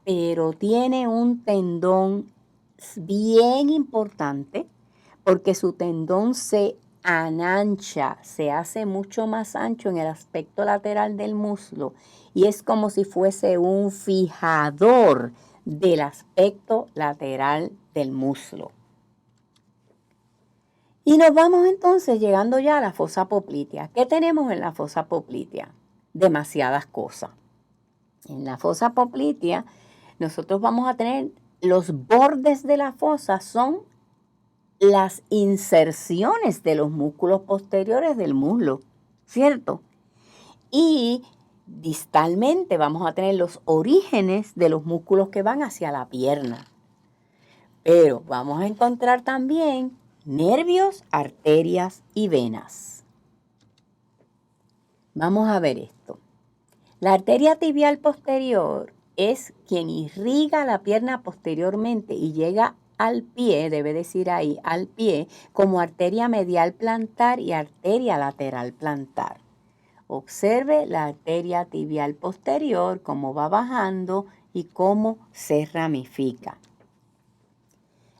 pero tiene un tendón bien importante porque su tendón se anancha, se hace mucho más ancho en el aspecto lateral del muslo y es como si fuese un fijador del aspecto lateral del muslo. Y nos vamos entonces llegando ya a la fosa poplitea. ¿Qué tenemos en la fosa poplitea? Demasiadas cosas. En la fosa poplitea nosotros vamos a tener los bordes de la fosa son las inserciones de los músculos posteriores del muslo, ¿cierto? Y distalmente vamos a tener los orígenes de los músculos que van hacia la pierna. Pero vamos a encontrar también nervios, arterias y venas. Vamos a ver esto. La arteria tibial posterior es quien irriga la pierna posteriormente y llega al pie, debe decir ahí, al pie, como arteria medial plantar y arteria lateral plantar. Observe la arteria tibial posterior, cómo va bajando y cómo se ramifica.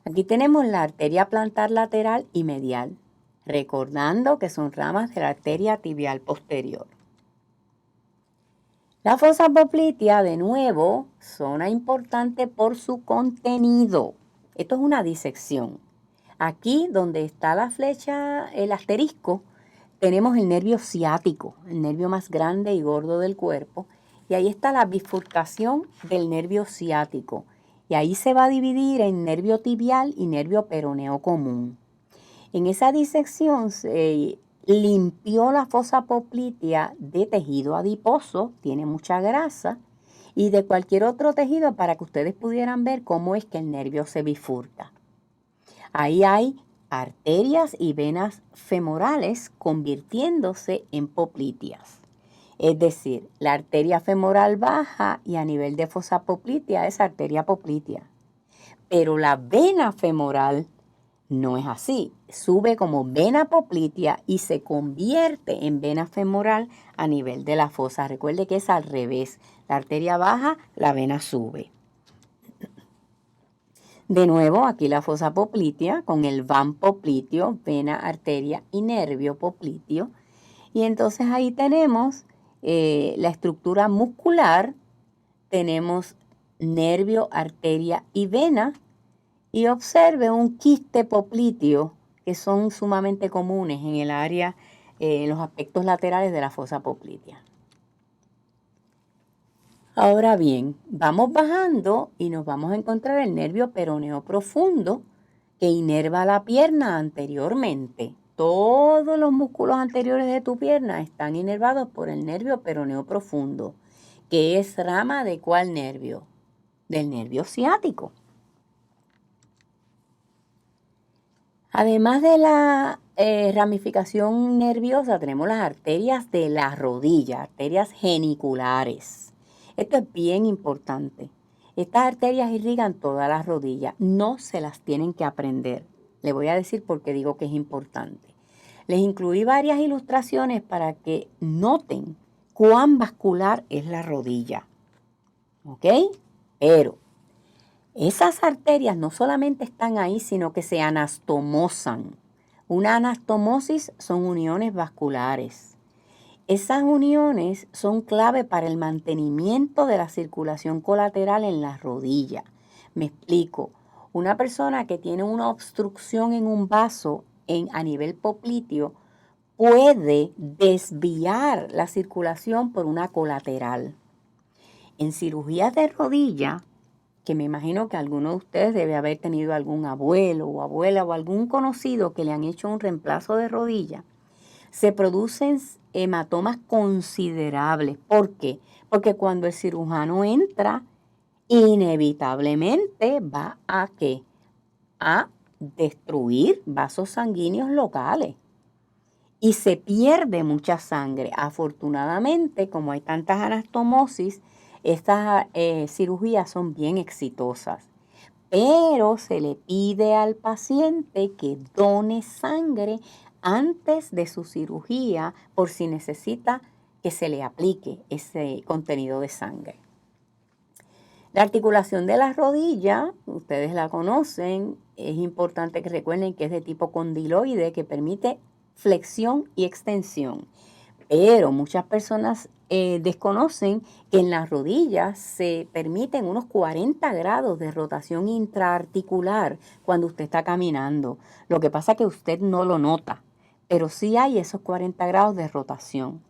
Aquí tenemos la arteria plantar lateral y medial, recordando que son ramas de la arteria tibial posterior. La fosa poplitea, de nuevo, zona importante por su contenido. Esto es una disección. Aquí donde está la flecha, el asterisco, tenemos el nervio ciático, el nervio más grande y gordo del cuerpo, y ahí está la bifurcación del nervio ciático. Y ahí se va a dividir en nervio tibial y nervio peroneo común. En esa disección se limpió la fosa poplitea de tejido adiposo, tiene mucha grasa, y de cualquier otro tejido para que ustedes pudieran ver cómo es que el nervio se bifurca. Ahí hay arterias y venas femorales convirtiéndose en popliteas. Es decir, la arteria femoral baja y a nivel de fosa poplitea es arteria poplitea. Pero la vena femoral no es así. Sube como vena poplitea y se convierte en vena femoral a nivel de la fosa. Recuerde que es al revés. La arteria baja, la vena sube. De nuevo, aquí la fosa poplitea con el van popliteo, vena, arteria y nervio popliteo. Y entonces ahí tenemos la estructura muscular, tenemos nervio, arteria y vena. Y observe un quiste popliteo, que son sumamente comunes en el área, en los aspectos laterales de la fosa poplitea. Ahora bien, vamos bajando y nos vamos a encontrar el nervio peroneo profundo que inerva la pierna anteriormente. Todos los músculos anteriores de tu pierna están inervados por el nervio peroneo profundo, que es rama de ¿cuál nervio? Del nervio ciático. Además de la ramificación nerviosa, tenemos las arterias de la rodilla, arterias geniculares. Esto es bien importante. Estas arterias irrigan todas las rodillas, no se las tienen que aprender. Le voy a decir por qué digo que es importante. Les incluí varias ilustraciones para que noten cuán vascular es la rodilla. ¿Ok? Pero esas arterias no solamente están ahí, sino que se anastomosan. Una anastomosis son uniones vasculares. Esas uniones son clave para el mantenimiento de la circulación colateral en la rodilla. Me explico. Una persona que tiene una obstrucción en un vaso a nivel popliteo puede desviar la circulación por una colateral. En cirugías de rodilla, que me imagino que alguno de ustedes debe haber tenido algún abuelo o abuela o algún conocido que le han hecho un reemplazo de rodilla, se producen hematomas considerables. ¿Por qué? Porque cuando el cirujano entra, inevitablemente va a ¿qué? A destruir vasos sanguíneos locales. Y se pierde mucha sangre. Afortunadamente, como hay tantas anastomosis, estas cirugías son bien exitosas. Pero se le pide al paciente que done sangre antes de su cirugía por si necesita que se le aplique ese contenido de sangre. La articulación de la rodilla, ustedes la conocen, es importante que recuerden que es de tipo condiloide que permite flexión y extensión. Pero muchas personas desconocen que en las rodillas se permiten unos 40 grados de rotación intraarticular cuando usted está caminando. Lo que pasa es que usted no lo nota, pero sí hay esos 40 grados de rotación.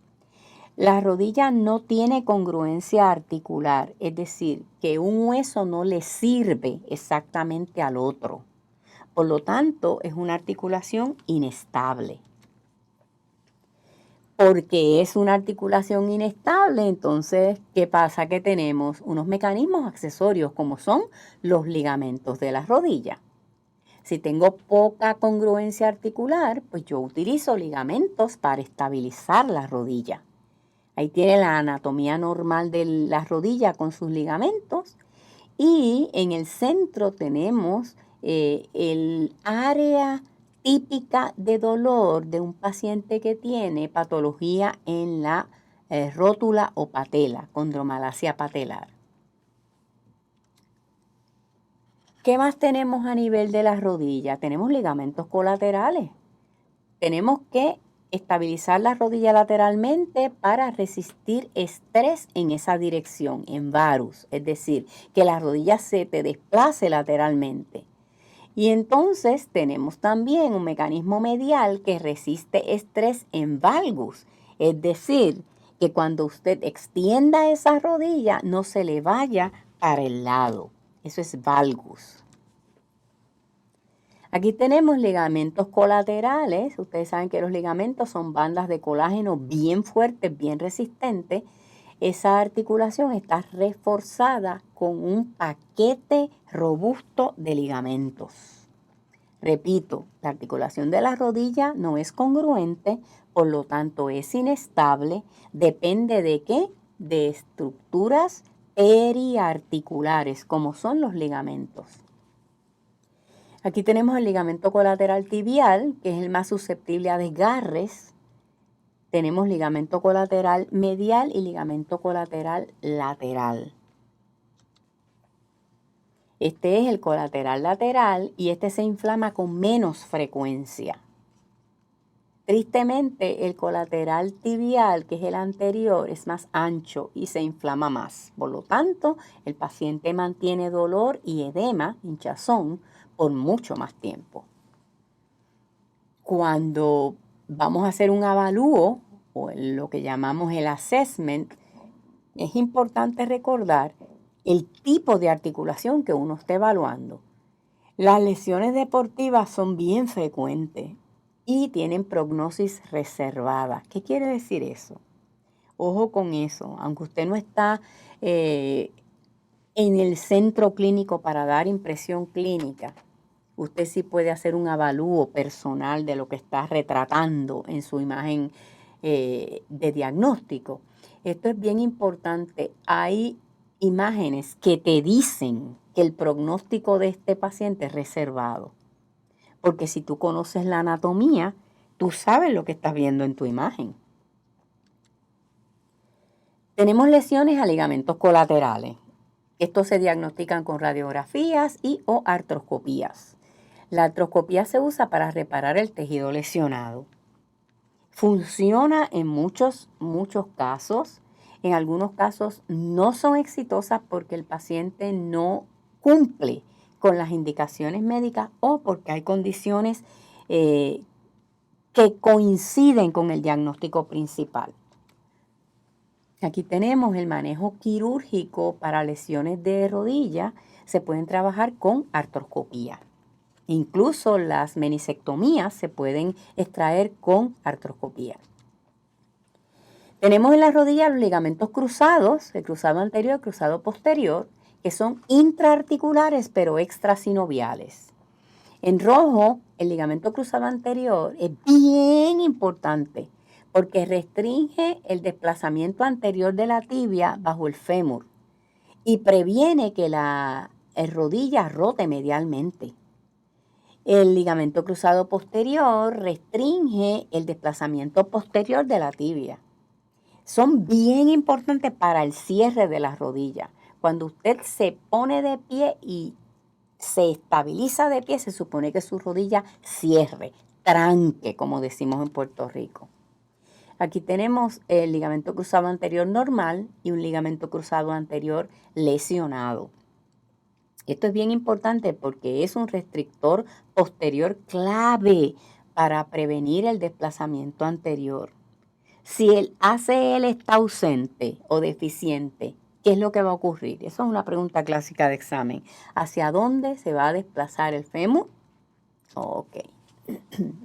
La rodilla no tiene congruencia articular, es decir, que un hueso no le sirve exactamente al otro. Por lo tanto, es una articulación inestable. Porque es una articulación inestable, entonces, ¿qué pasa? Que tenemos unos mecanismos accesorios como son los ligamentos de la rodilla. Si tengo poca congruencia articular, pues yo utilizo ligamentos para estabilizar la rodilla. Ahí tiene la anatomía normal de la rodilla con sus ligamentos y en el centro tenemos el área típica de dolor de un paciente que tiene patología en la rótula o patela, condromalacia patelar. ¿Qué más tenemos a nivel de la rodilla? Tenemos ligamentos colaterales. Tenemos que estabilizar la rodilla lateralmente para resistir estrés en esa dirección, en varus, es decir, que la rodilla se te desplace lateralmente. Y entonces tenemos también un mecanismo medial que resiste estrés en valgus, es decir, que cuando usted extienda esa rodilla no se le vaya para el lado. Eso es valgus. Aquí tenemos ligamentos colaterales. Ustedes saben que los ligamentos son bandas de colágeno bien fuertes, bien resistentes. Esa articulación está reforzada con un paquete robusto de ligamentos. Repito, la articulación de la rodilla no es congruente, por lo tanto es inestable. ¿Depende de qué? De estructuras periarticulares, como son los ligamentos. Aquí tenemos el ligamento colateral tibial, que es el más susceptible a desgarres. Tenemos ligamento colateral medial y ligamento colateral lateral. Este es el colateral lateral y este se inflama con menos frecuencia. Tristemente, el colateral tibial, que es el anterior, es más ancho y se inflama más. Por lo tanto, el paciente mantiene dolor y edema, hinchazón, por mucho más tiempo. Cuando vamos a hacer un avalúo, o lo que llamamos el assessment, es importante recordar el tipo de articulación que uno está evaluando. Las lesiones deportivas son bien frecuentes y tienen prognosis reservada. ¿Qué quiere decir eso? Ojo con eso, aunque usted no está en el centro clínico para dar impresión clínica, usted sí puede hacer un avalúo personal de lo que está retratando en su imagen de diagnóstico. Esto es bien importante. Hay imágenes que te dicen que el pronóstico de este paciente es reservado. Porque si tú conoces la anatomía, tú sabes lo que estás viendo en tu imagen. Tenemos lesiones a ligamentos colaterales. Estos se diagnostican con radiografías y o artroscopías. La artroscopía se usa para reparar el tejido lesionado. Funciona en muchos casos. En algunos casos no son exitosas porque el paciente no cumple con las indicaciones médicas o porque hay condiciones que coinciden con el diagnóstico principal. Aquí tenemos el manejo quirúrgico para lesiones de rodilla. Se pueden trabajar con artroscopía. Incluso las menisectomías se pueden extraer con artroscopía. Tenemos en la rodilla los ligamentos cruzados, el cruzado anterior y el cruzado posterior, que son intraarticulares pero extrasinoviales. En rojo, el ligamento cruzado anterior es bien importante porque restringe el desplazamiento anterior de la tibia bajo el fémur y previene que la rodilla rote medialmente. El ligamento cruzado posterior restringe el desplazamiento posterior de la tibia. Son bien importantes para el cierre de la rodilla. Cuando usted se pone de pie y se estabiliza de pie, se supone que su rodilla cierre, tranque, como decimos en Puerto Rico. Aquí tenemos el ligamento cruzado anterior normal y un ligamento cruzado anterior lesionado. Esto es bien importante porque es un restrictor posterior clave para prevenir el desplazamiento anterior. Si el ACL está ausente o deficiente, ¿qué es lo que va a ocurrir? Eso es una pregunta clásica de examen. ¿Hacia dónde se va a desplazar el fémur? Ok.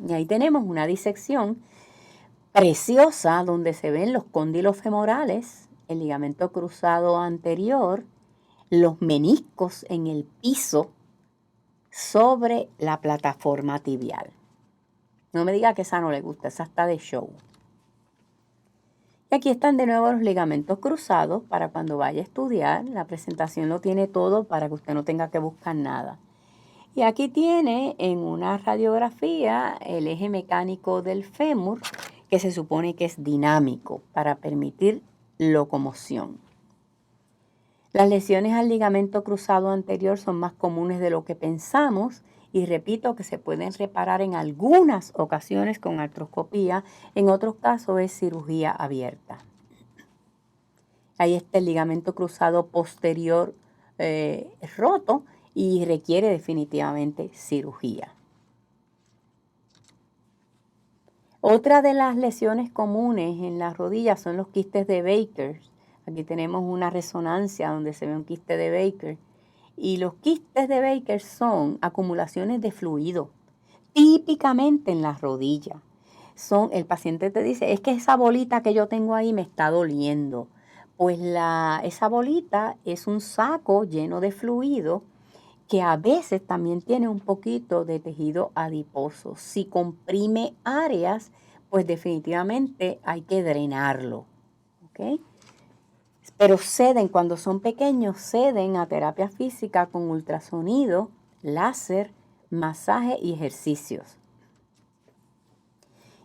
Y ahí tenemos una disección preciosa donde se ven los cóndilos femorales, el ligamento cruzado anterior, los meniscos en el piso sobre la plataforma tibial. No me diga que esa no le gusta, esa está de show. Y aquí están de nuevo los ligamentos cruzados para cuando vaya a estudiar. La presentación lo tiene todo para que usted no tenga que buscar nada. Y aquí tiene en una radiografía el eje mecánico del fémur, que se supone que es dinámico para permitir locomoción. Las lesiones al ligamento cruzado anterior son más comunes de lo que pensamos y repito que se pueden reparar en algunas ocasiones con artroscopía, en otros casos es cirugía abierta. Ahí está el ligamento cruzado posterior roto y requiere definitivamente cirugía. Otra de las lesiones comunes en las rodillas son los quistes de Baker. Aquí tenemos una resonancia donde se ve un quiste de Baker. Y los quistes de Baker son acumulaciones de fluido, típicamente en las rodillas. El paciente te dice, es que esa bolita que yo tengo ahí me está doliendo. Pues esa bolita es un saco lleno de fluido que a veces también tiene un poquito de tejido adiposo. Si comprime áreas, pues definitivamente hay que drenarlo. ¿Ok? Pero cuando son pequeños, ceden a terapia física con ultrasonido, láser, masaje y ejercicios.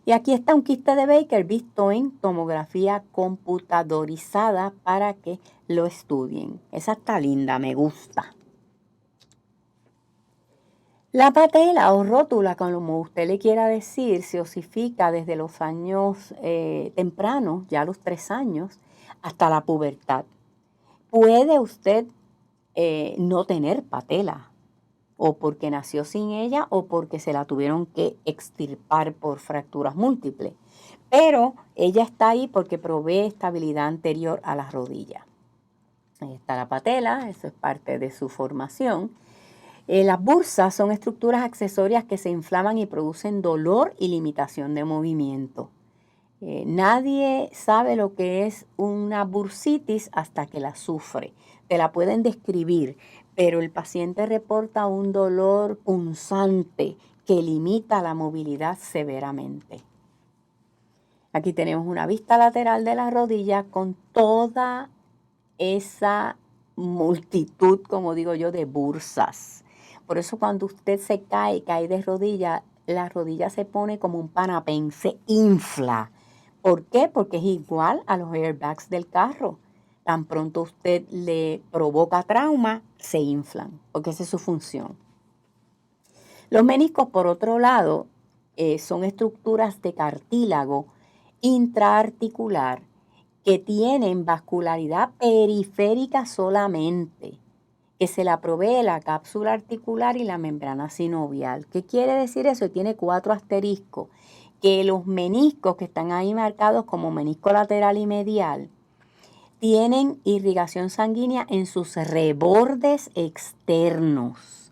Y aquí está un quiste de Baker visto en tomografía computadorizada para que lo estudien. Esa está linda, me gusta. La patela o rótula, como usted le quiera decir, se osifica desde los años tempranos, ya a los 3 años, hasta la pubertad. Puede usted no tener patela, o porque nació sin ella, o porque se la tuvieron que extirpar por fracturas múltiples. Pero ella está ahí porque provee estabilidad anterior a las rodillas. Ahí está la patela, eso es parte de su formación. Las bursas son estructuras accesorias que se inflaman y producen dolor y limitación de movimiento. Nadie sabe lo que es una bursitis hasta que la sufre. Te la pueden describir, pero el paciente reporta un dolor punzante que limita la movilidad severamente. Aquí tenemos una vista lateral de la rodilla con toda esa multitud, como digo yo, de bursas. Por eso cuando usted se cae de rodilla, la rodilla se pone como un panapén, se infla. ¿Por qué? Porque es igual a los airbags del carro. Tan pronto usted le provoca trauma, se inflan, porque esa es su función. Los meniscos, por otro lado, son estructuras de cartílago intraarticular que tienen vascularidad periférica solamente, que se la provee la cápsula articular y la membrana sinovial. ¿Qué quiere decir eso? Tiene 4 asteriscos, que los meniscos que están ahí marcados como menisco lateral y medial tienen irrigación sanguínea en sus rebordes externos.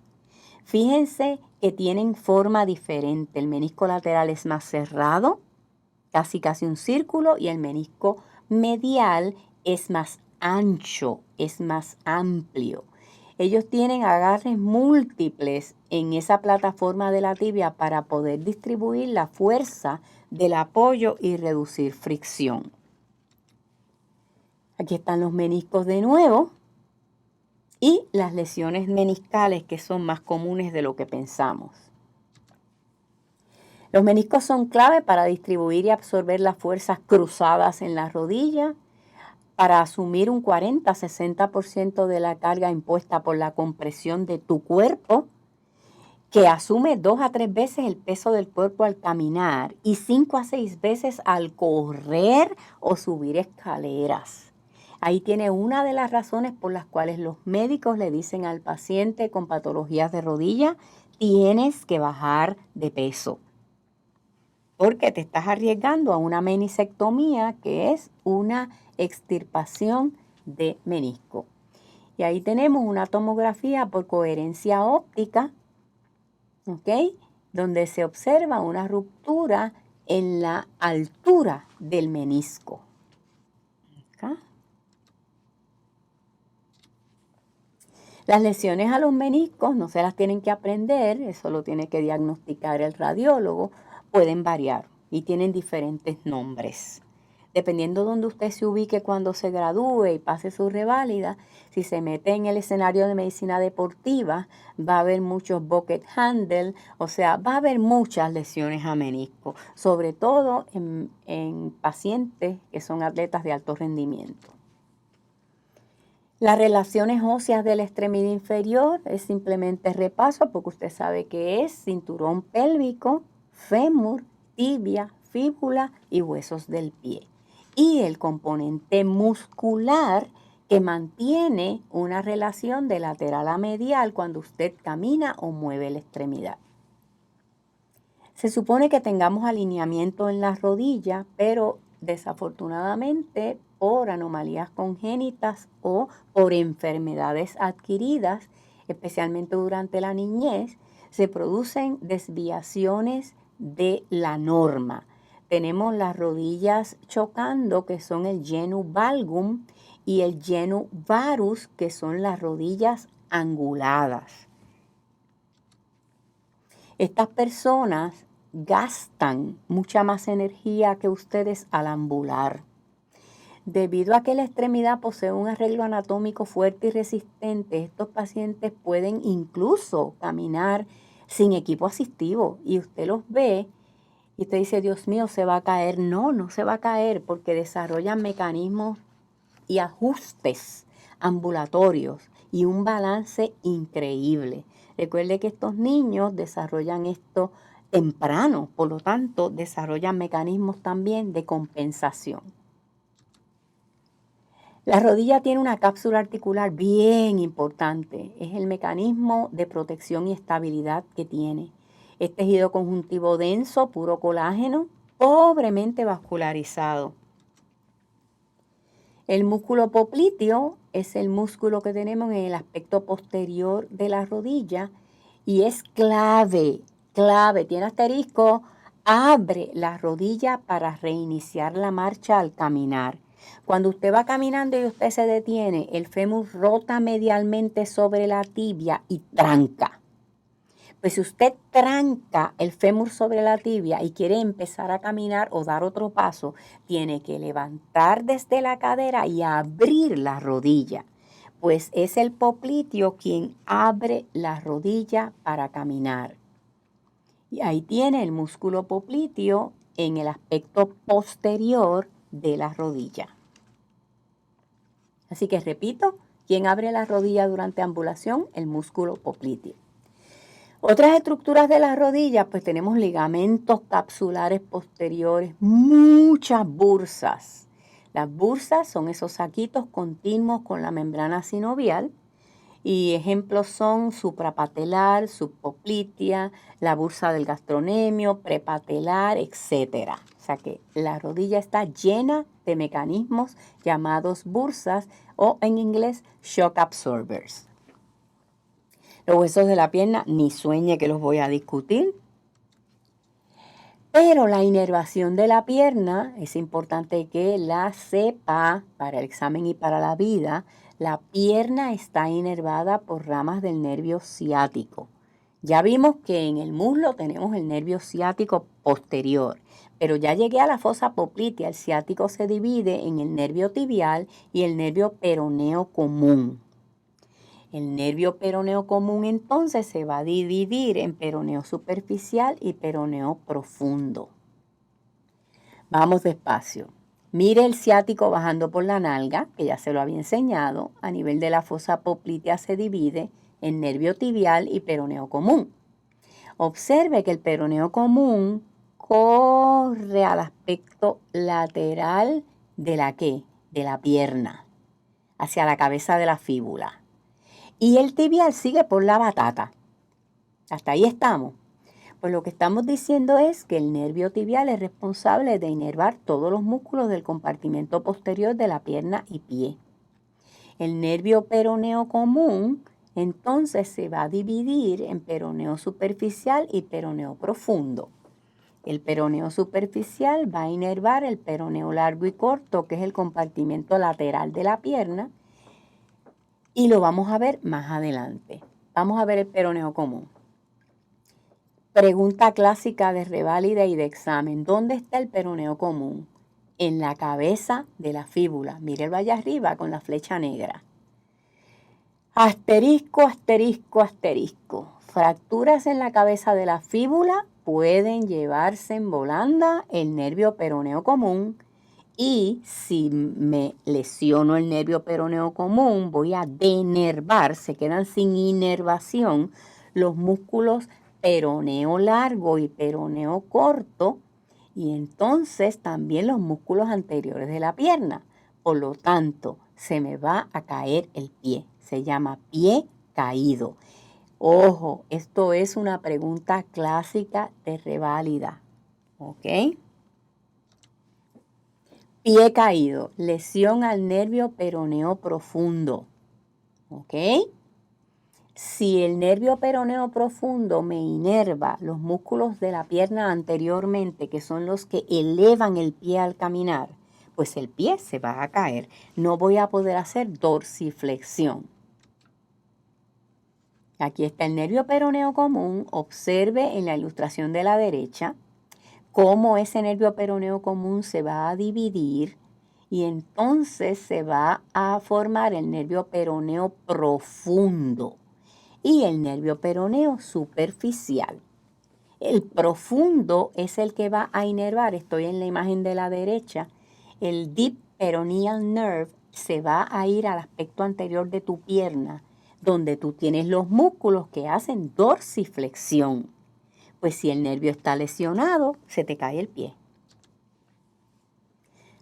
Fíjense que tienen forma diferente. El menisco lateral es más cerrado, casi un círculo, y el menisco medial es más ancho, es más amplio. Ellos tienen agarres múltiples en esa plataforma de la tibia para poder distribuir la fuerza del apoyo y reducir fricción. Aquí están los meniscos de nuevo y las lesiones meniscales, que son más comunes de lo que pensamos. Los meniscos son clave para distribuir y absorber las fuerzas cruzadas en la rodilla, para asumir un 40-60% de la carga impuesta por la compresión de tu cuerpo, que asume 2 a 3 veces el peso del cuerpo al caminar y 5 a 6 veces al correr o subir escaleras. Ahí tiene una de las razones por las cuales los médicos le dicen al paciente con patologías de rodilla: tienes que bajar de peso, porque te estás arriesgando a una meniscectomía, que es una extirpación de menisco. Y ahí tenemos una tomografía por coherencia óptica, ¿ok?, donde se observa una ruptura en la altura del menisco. ¿Okay? Las lesiones a los meniscos no se las tienen que aprender, eso lo tiene que diagnosticar el radiólogo. Pueden variar y tienen diferentes nombres. Dependiendo de donde usted se ubique cuando se gradúe y pase su reválida, si se mete en el escenario de medicina deportiva, va a haber muchos bucket handle, o sea, va a haber muchas lesiones a menisco, sobre todo en pacientes que son atletas de alto rendimiento. Las relaciones óseas de la extremidad inferior es simplemente repaso, porque usted sabe que es cinturón pélvico, fémur, tibia, fíbula y huesos del pie. Y el componente muscular que mantiene una relación de lateral a medial cuando usted camina o mueve la extremidad. Se supone que tengamos alineamiento en la rodilla, pero desafortunadamente por anomalías congénitas o por enfermedades adquiridas, especialmente durante la niñez, se producen desviaciones de la norma. Tenemos las rodillas chocando, que son el genu valgum, y el genu varus, que son las rodillas anguladas. Estas personas gastan mucha más energía que ustedes al ambular. Debido a que la extremidad posee un arreglo anatómico fuerte y resistente, estos pacientes pueden incluso caminar sin equipo asistivo, y usted los ve y usted dice: Dios mío, ¿se va a caer? No, no se va a caer, porque desarrollan mecanismos y ajustes ambulatorios y un balance increíble. Recuerde que estos niños desarrollan esto temprano, por lo tanto, desarrollan mecanismos también de compensación. La rodilla tiene una cápsula articular bien importante. Es el mecanismo de protección y estabilidad que tiene. Es tejido conjuntivo denso, puro colágeno, pobremente vascularizado. El músculo popliteo es el músculo que tenemos en el aspecto posterior de la rodilla y es clave, tiene asterisco, abre la rodilla para reiniciar la marcha al caminar. Cuando usted va caminando y usted se detiene, el fémur rota medialmente sobre la tibia y tranca. Pues si usted tranca el fémur sobre la tibia y quiere empezar a caminar o dar otro paso, tiene que levantar desde la cadera y abrir la rodilla. Pues es el popliteo quien abre la rodilla para caminar. Y ahí tiene el músculo popliteo en el aspecto posterior de la rodilla. Así que repito, quien abre la rodilla durante ambulación, el músculo popliteo. Otras estructuras de la rodilla, pues tenemos ligamentos capsulares posteriores, muchas bursas. Las bursas son esos saquitos continuos con la membrana sinovial y ejemplos son suprapatelar, subpoplitea, la bursa del gastronemio, prepatelar, etc. O sea que la rodilla está llena de mecanismos llamados bursas o en inglés shock absorbers. Los huesos de la pierna, ni sueñe que los voy a discutir. Pero la inervación de la pierna, es importante que la sepa para el examen y para la vida. La pierna está inervada por ramas del nervio ciático. Ya vimos que en el muslo tenemos el nervio ciático posterior, pero ya llegué a la fosa poplitea. El ciático se divide en el nervio tibial y el nervio peroneo común. El nervio peroneo común entonces se va a dividir en peroneo superficial y peroneo profundo. Vamos despacio. Mire el ciático bajando por la nalga, que ya se lo había enseñado. A nivel de la fosa poplitea se divide en nervio tibial y peroneo común. Observe que el peroneo común corre al aspecto lateral de la ¿qué? De la pierna, hacia la cabeza de la fíbula. Y el tibial sigue por la batata. Hasta ahí estamos. Pues lo que estamos diciendo es que el nervio tibial es responsable de inervar todos los músculos del compartimento posterior de la pierna y pie. El nervio peroneo común entonces se va a dividir en peroneo superficial y peroneo profundo. El peroneo superficial va a inervar el peroneo largo y corto, que es el compartimento lateral de la pierna, y lo vamos a ver más adelante. Vamos a ver el peroneo común. Pregunta clásica de reválida y de examen. ¿Dónde está el peroneo común? En la cabeza de la fíbula. Mírelo allá arriba con la flecha negra. Asterisco, asterisco, asterisco. Fracturas en la cabeza de la fíbula pueden llevarse en volanda el nervio peroneo común. Y si me lesiono el nervio peroneo común, voy a denervar, se quedan sin inervación los músculos peroneo largo y peroneo corto, y entonces también los músculos anteriores de la pierna. Por lo tanto, se me va a caer el pie. Se llama pie caído. Ojo, esto es una pregunta clásica de reválida. ¿Ok? Pie caído, lesión al nervio peroneo profundo. ¿Ok? Si el nervio peroneo profundo me inerva los músculos de la pierna anteriormente, que son los que elevan el pie al caminar, pues el pie se va a caer. No voy a poder hacer dorsiflexión. Aquí está el nervio peroneo común. Observe en la ilustración de la derecha cómo ese nervio peroneo común se va a dividir y entonces se va a formar el nervio peroneo profundo y el nervio peroneo superficial. El profundo es el que va a inervar, estoy en la imagen de la derecha, el deep peroneal nerve se va a ir al aspecto anterior de tu pierna, donde tú tienes los músculos que hacen dorsiflexión. Pues si el nervio está lesionado, se te cae el pie.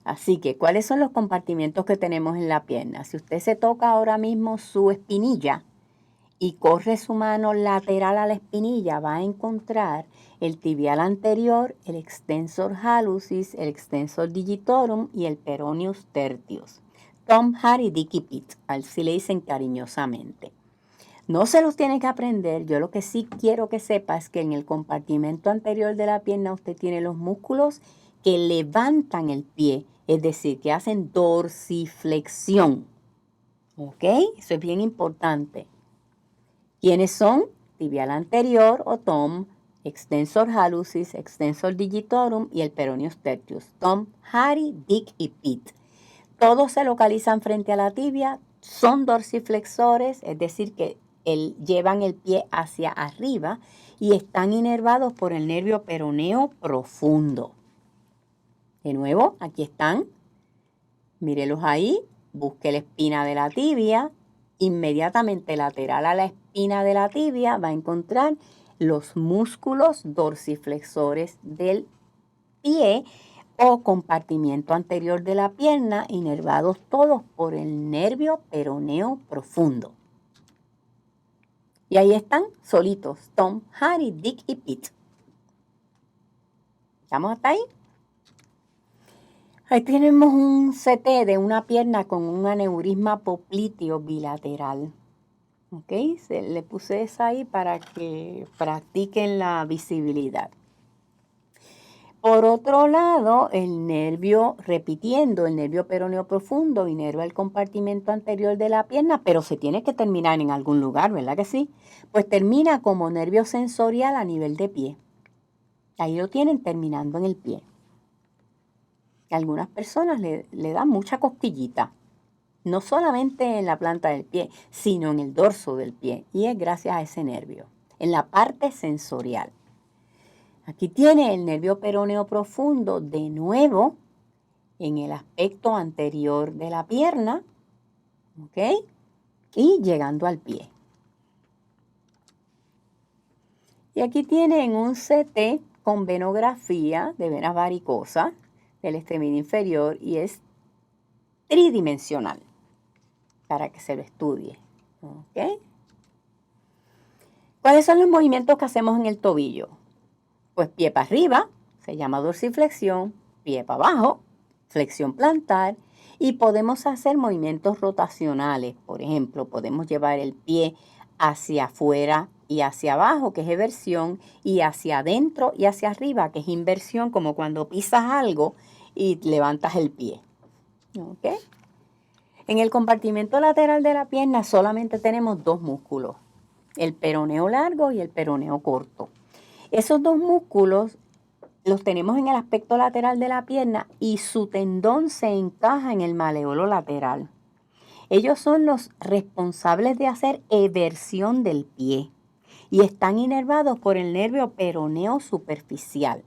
Así que, ¿cuáles son los compartimientos que tenemos en la pierna? Si usted se toca ahora mismo su espinilla y corre su mano lateral a la espinilla, va a encontrar el tibial anterior, el extensor hallucis, el extensor digitorum y el peroneus tertius. Tom, Harry, Dick y Pete, así le dicen cariñosamente. No se los tiene que aprender, yo lo que sí quiero que sepa es que en el compartimento anterior de la pierna usted tiene los músculos que levantan el pie, es decir, que hacen dorsiflexión. ¿Ok? Eso es bien importante. ¿Quiénes son? Tibial anterior o TOM, extensor hallucis, extensor digitorum y el peroneus tertius. Tom, Harry, Dick y Pete. Todos se localizan frente a la tibia, son dorsiflexores, es decir, que llevan el pie hacia arriba y están inervados por el nervio peroneo profundo. De nuevo, aquí están. Mírelos ahí. Busque la espina de la tibia. Inmediatamente lateral a la espina de la tibia va a encontrar los músculos dorsiflexores del pie o compartimiento anterior de la pierna, inervados todos por el nervio peroneo profundo. Y ahí están solitos, Tom, Harry, Dick y Pete. ¿Estamos hasta ahí? Ahí tenemos un CT de una pierna con un aneurisma popliteo bilateral. ¿Ok? Le puse esa ahí para que practiquen la visibilidad. Por otro lado, el nervio, repitiendo, el nervio peroneo profundo inerva el compartimento anterior de la pierna, pero se tiene que terminar en algún lugar, ¿verdad que sí? Pues termina como nervio sensorial a nivel de pie. Ahí lo tienen terminando en el pie. A algunas personas le dan mucha cosquillita, no solamente en la planta del pie, sino en el dorso del pie, y es gracias a ese nervio, en la parte sensorial. Aquí tiene el nervio peroneo profundo de nuevo en el aspecto anterior de la pierna, ¿ok? Y llegando al pie. Y aquí tienen un CT con venografía de venas varicosas del extremidad inferior y es tridimensional para que se lo estudie, ¿ok? ¿Cuáles son los movimientos que hacemos en el tobillo? Pues pie para arriba, se llama dorsiflexión, pie para abajo, flexión plantar, y podemos hacer movimientos rotacionales. Por ejemplo, podemos llevar el pie hacia afuera y hacia abajo, que es eversión, y hacia adentro y hacia arriba, que es inversión, como cuando pisas algo y levantas el pie. ¿Ok? En el compartimento lateral de la pierna solamente tenemos dos músculos, el peroneo largo y el peroneo corto. Esos dos músculos los tenemos en el aspecto lateral de la pierna y su tendón se encaja en el maleolo lateral. Ellos son los responsables de hacer eversión del pie y están inervados por el nervio peroneo superficial.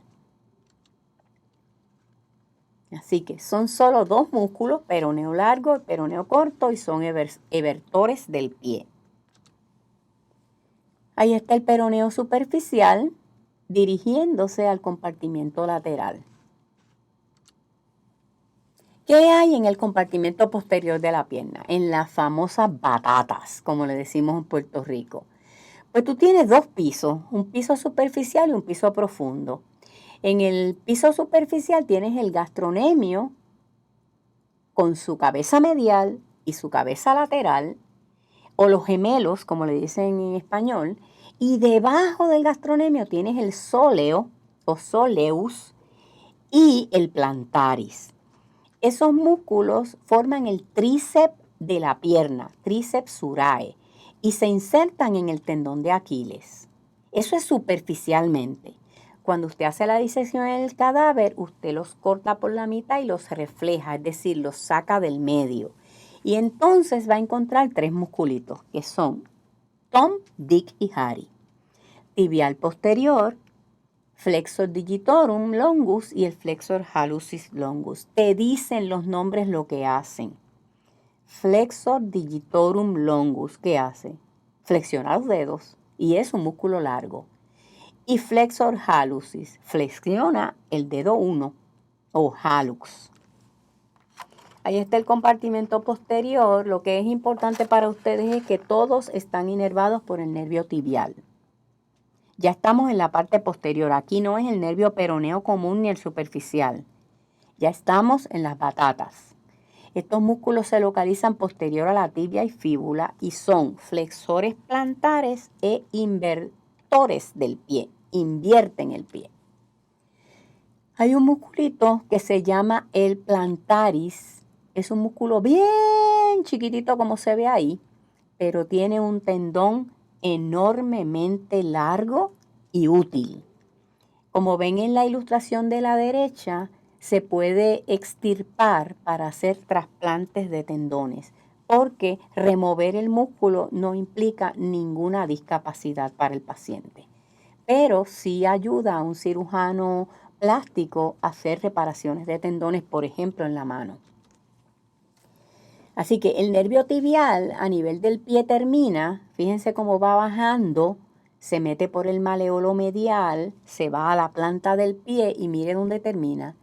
Así que son solo dos músculos, peroneo largo y peroneo corto, y son evertores del pie. Ahí está el peroneo superficial dirigiéndose al compartimento lateral. ¿Qué hay en el compartimento posterior de la pierna? En las famosas batatas, como le decimos en Puerto Rico. Pues tú tienes dos pisos, un piso superficial y un piso profundo. En el piso superficial tienes el gastronemio con su cabeza medial y su cabeza lateral, o los gemelos, como le dicen en español, y debajo del gastronemio tienes el sóleo o soleus y el plantaris. Esos músculos forman el tríceps de la pierna, tríceps surae, y se insertan en el tendón de Aquiles. Eso es superficialmente. Cuando usted hace la disección del cadáver, usted los corta por la mitad y los refleja, es decir, los saca del medio. Y entonces va a encontrar tres musculitos, que son Tom, Dick y Harry. Tibial posterior, flexor digitorum longus y el flexor hallucis longus. Te dicen los nombres lo que hacen. flexor digitorum longus. ¿Qué hace? Flexiona los dedos y es un músculo largo. Y flexor hallucis, flexiona el dedo 1 o hallux. Ahí está el compartimento posterior. Lo que es importante para ustedes es que todos están inervados por el nervio tibial. Ya estamos en la parte posterior. Aquí no es el nervio peroneo común ni el superficial. Ya estamos en las batatas. Estos músculos se localizan posterior a la tibia y fíbula y son flexores plantares e invertores del pie. Invierten el pie. Hay un musculito que se llama el plantaris. Es un músculo bien chiquitito como se ve ahí, pero tiene un tendón enormemente largo y útil. Como ven en la ilustración de la derecha, se puede extirpar para hacer trasplantes de tendones, porque remover el músculo no implica ninguna discapacidad para el paciente, pero sí ayuda a un cirujano plástico a hacer reparaciones de tendones, por ejemplo, en la mano. Así que el nervio tibial a nivel del pie termina, fíjense cómo va bajando, se mete por el maleolo medial, se va a la planta del pie y mire dónde termina.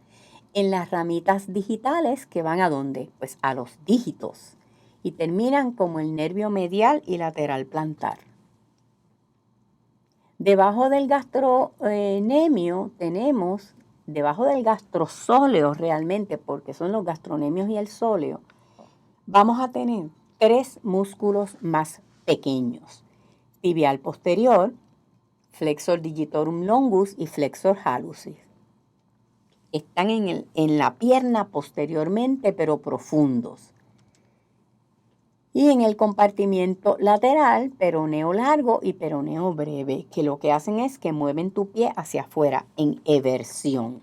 En las ramitas digitales que van ¿a dónde? Pues a los dígitos y terminan como el nervio medial y lateral plantar. Debajo del gastronemio tenemos, debajo del gastrosóleo realmente, porque son los gastronemios y el sóleo, vamos a tener 3 músculos más pequeños. Tibial posterior, flexor digitorum longus y flexor hallucis. Están en la pierna posteriormente, pero profundos. Y en el compartimiento lateral, peroneo largo y peroneo breve, que lo que hacen es que mueven tu pie hacia afuera en eversión.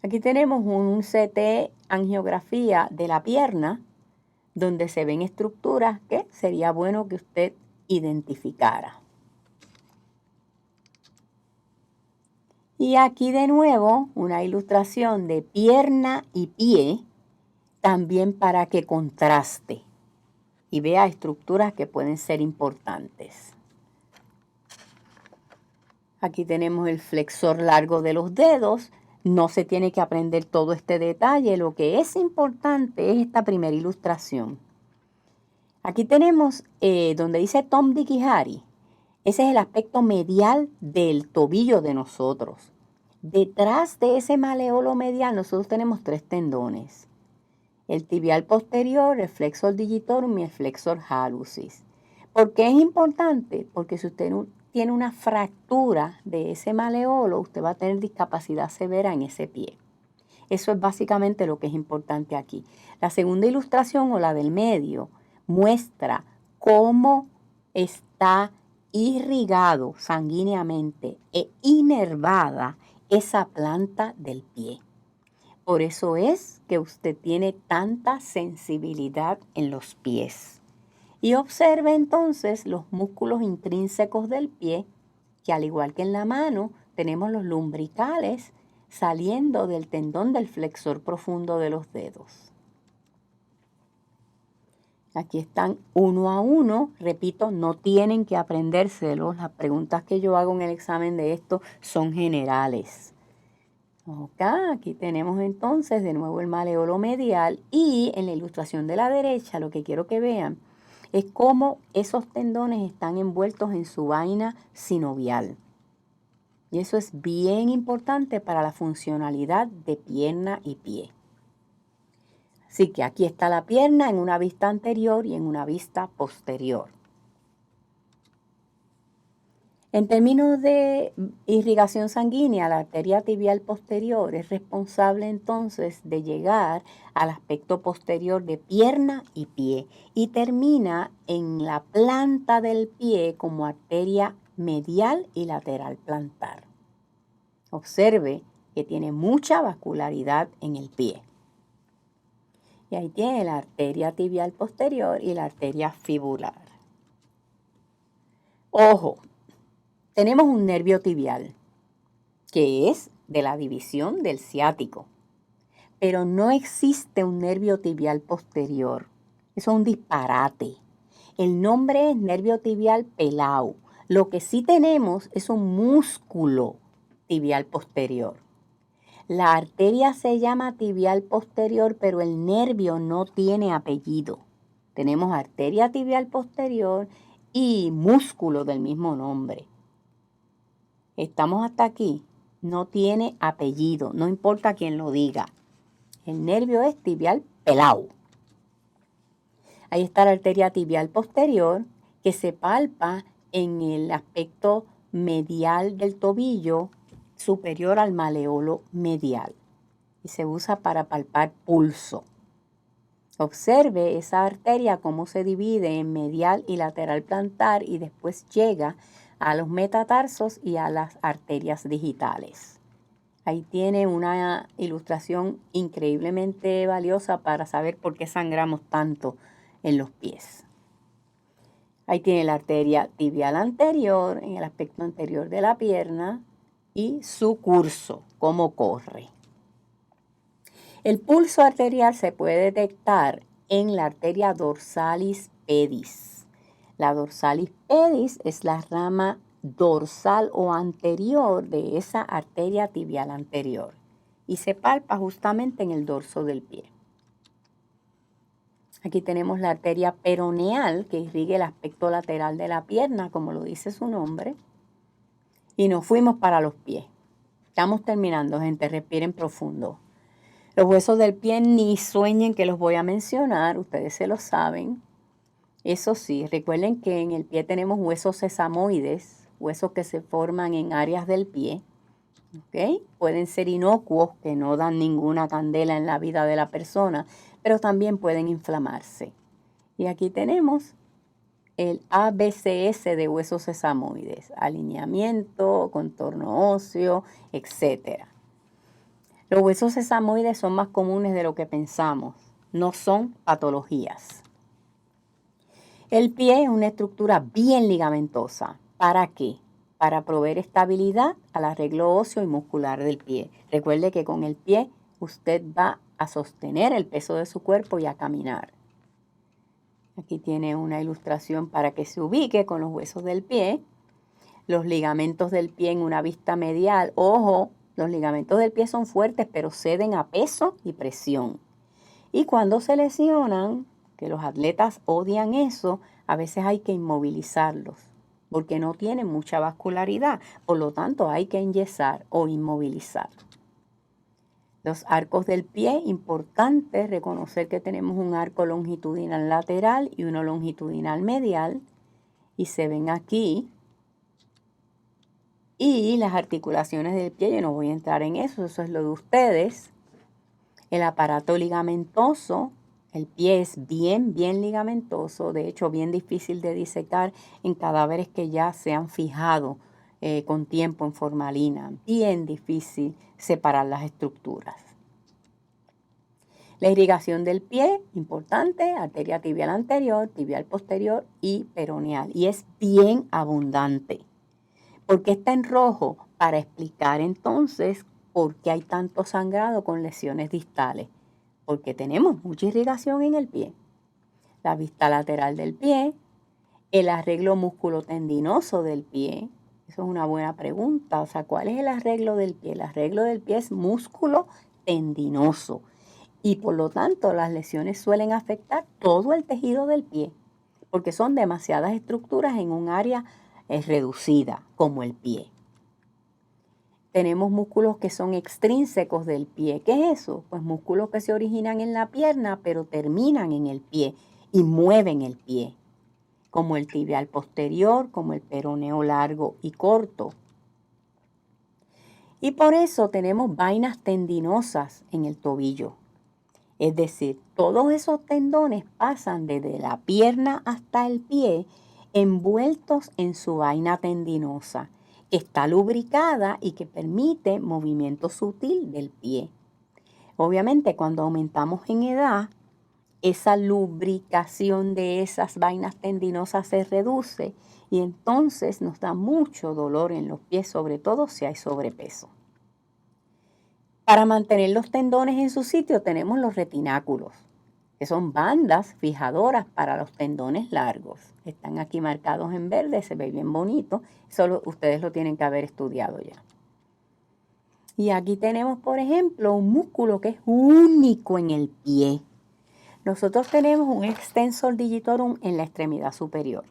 Aquí tenemos un CT angiografía de la pierna, donde se ven estructuras que sería bueno que usted identificara. Y aquí de nuevo una ilustración de pierna y pie, también para que contraste y vea estructuras que pueden ser importantes. Aquí tenemos el flexor largo de los dedos. No se tiene que aprender todo este detalle. Lo que es importante es esta primera ilustración. Aquí tenemos donde dice Tom, Dick y Harry. Ese es el aspecto medial del tobillo de nosotros. Detrás de ese maleolo medial nosotros tenemos 3 tendones. El tibial posterior, el flexor digitorum y el flexor hallucis. ¿Por qué es importante? Porque si usted tiene una fractura de ese maleolo, usted va a tener discapacidad severa en ese pie. Eso es básicamente lo que es importante aquí. La segunda ilustración o la del medio muestra cómo está irrigado sanguíneamente e inervada esa planta del pie. Por eso es que usted tiene tanta sensibilidad en los pies. Y observe entonces los músculos intrínsecos del pie, que al igual que en la mano, tenemos los lumbricales saliendo del tendón del flexor profundo de los dedos. Aquí están uno a uno. Repito, no tienen que aprendérselos. Las preguntas que yo hago en el examen de esto son generales. Aquí tenemos entonces de nuevo el maleolo medial y en la ilustración de la derecha lo que quiero que vean es cómo esos tendones están envueltos en su vaina sinovial. Y eso es bien importante para la funcionalidad de pierna y pie. Así que aquí está la pierna en una vista anterior y en una vista posterior. En términos de irrigación sanguínea, la arteria tibial posterior es responsable entonces de llegar al aspecto posterior de pierna y pie y termina en la planta del pie como arteria medial y lateral plantar. Observe que tiene mucha vascularidad en el pie. Y ahí tiene la arteria tibial posterior y la arteria fibular. Ojo. Tenemos un nervio tibial, que es de la división del ciático. pero no existe un nervio tibial posterior. Eso es un disparate. El nombre es nervio tibial pelado. Lo que sí tenemos es un músculo tibial posterior. La arteria se llama tibial posterior, pero el nervio no tiene apellido. Tenemos arteria tibial posterior y músculo del mismo nombre. Estamos hasta aquí. No tiene apellido, no importa quién lo diga. El nervio es tibial pelado. Ahí está la arteria tibial posterior que se palpa en el aspecto medial del tobillo superior al maleolo medial y se usa para palpar pulso. Observe esa arteria cómo se divide en medial y lateral plantar y después llega a los metatarsos y a las arterias digitales. Ahí tiene una ilustración increíblemente valiosa para saber por qué sangramos tanto en los pies. Ahí tiene la arteria tibial anterior en el aspecto anterior de la pierna y su curso, cómo corre. El pulso arterial se puede detectar en la arteria dorsalis pedis. La dorsalis pedis es la rama dorsal o anterior de esa arteria tibial anterior y se palpa justamente en el dorso del pie. Aquí tenemos la arteria peroneal que irriga el aspecto lateral de la pierna, como lo dice su nombre. Y nos fuimos para los pies. Estamos terminando, gente, respiren profundo. Los huesos del pie ni sueñen que los voy a mencionar, ustedes se lo saben. Eso sí, recuerden que en el pie tenemos huesos sesamoides, huesos que se forman en áreas del pie. ¿Okay? Pueden ser inocuos, que no dan ninguna candela en la vida de la persona, pero también pueden inflamarse. Y aquí tenemos el ABCS de huesos sesamoides, alineamiento, contorno óseo, etc. Los huesos sesamoides son más comunes de lo que pensamos, no son patologías. El pie es una estructura bien ligamentosa. ¿Para qué? Para proveer estabilidad al arreglo óseo y muscular del pie. Recuerde que con el pie usted va a sostener el peso de su cuerpo y a caminar. Aquí tiene una ilustración para que se ubique con los huesos del pie. Los ligamentos del pie en una vista medial. Ojo, los ligamentos del pie son fuertes, pero ceden a peso y presión. Y cuando se lesionan, que los atletas odian eso, a veces hay que inmovilizarlos, porque no tienen mucha vascularidad. Por lo tanto, hay que enyesar o inmovilizar. Los arcos del pie, importante reconocer que tenemos un arco longitudinal lateral y uno longitudinal medial, y se ven aquí. Y las articulaciones del pie, yo no voy a entrar en eso es lo de ustedes. El aparato ligamentoso, el pie es bien ligamentoso, de hecho bien difícil de disecar en cadáveres que ya se han fijado con tiempo en formalina. Bien difícil separar las estructuras. La irrigación del pie, importante, arteria tibial anterior, tibial posterior y peroneal. Y es bien abundante. ¿Por qué está en rojo? Para explicar entonces por qué hay tanto sangrado con lesiones distales. Porque tenemos mucha irrigación en el pie. La vista lateral del pie, el arreglo musculotendinoso del pie. Eso es una buena pregunta. O sea, ¿cuál es el arreglo del pie? El arreglo del pie es músculo tendinoso. Y por lo tanto, las lesiones suelen afectar todo el tejido del pie. Porque son demasiadas estructuras en un área reducida, como el pie. Tenemos músculos que son extrínsecos del pie. ¿Qué es eso? Pues músculos que se originan en la pierna, pero terminan en el pie y mueven el pie, como el tibial posterior, como el peroneo largo y corto. Y por eso tenemos vainas tendinosas en el tobillo. Es decir, todos esos tendones pasan desde la pierna hasta el pie envueltos en su vaina tendinosa, que está lubricada y que permite movimiento sutil del pie. Obviamente, cuando aumentamos en edad, esa lubricación de esas vainas tendinosas se reduce y entonces nos da mucho dolor en los pies, sobre todo si hay sobrepeso. Para mantener los tendones en su sitio tenemos los retináculos, que son bandas fijadoras para los tendones largos. Están aquí marcados en verde, se ve bien bonito. Solo ustedes lo tienen que haber estudiado ya. Y aquí tenemos, por ejemplo, un músculo que es único en el pie. Nosotros tenemos un extensor digitorum en la extremidad superior.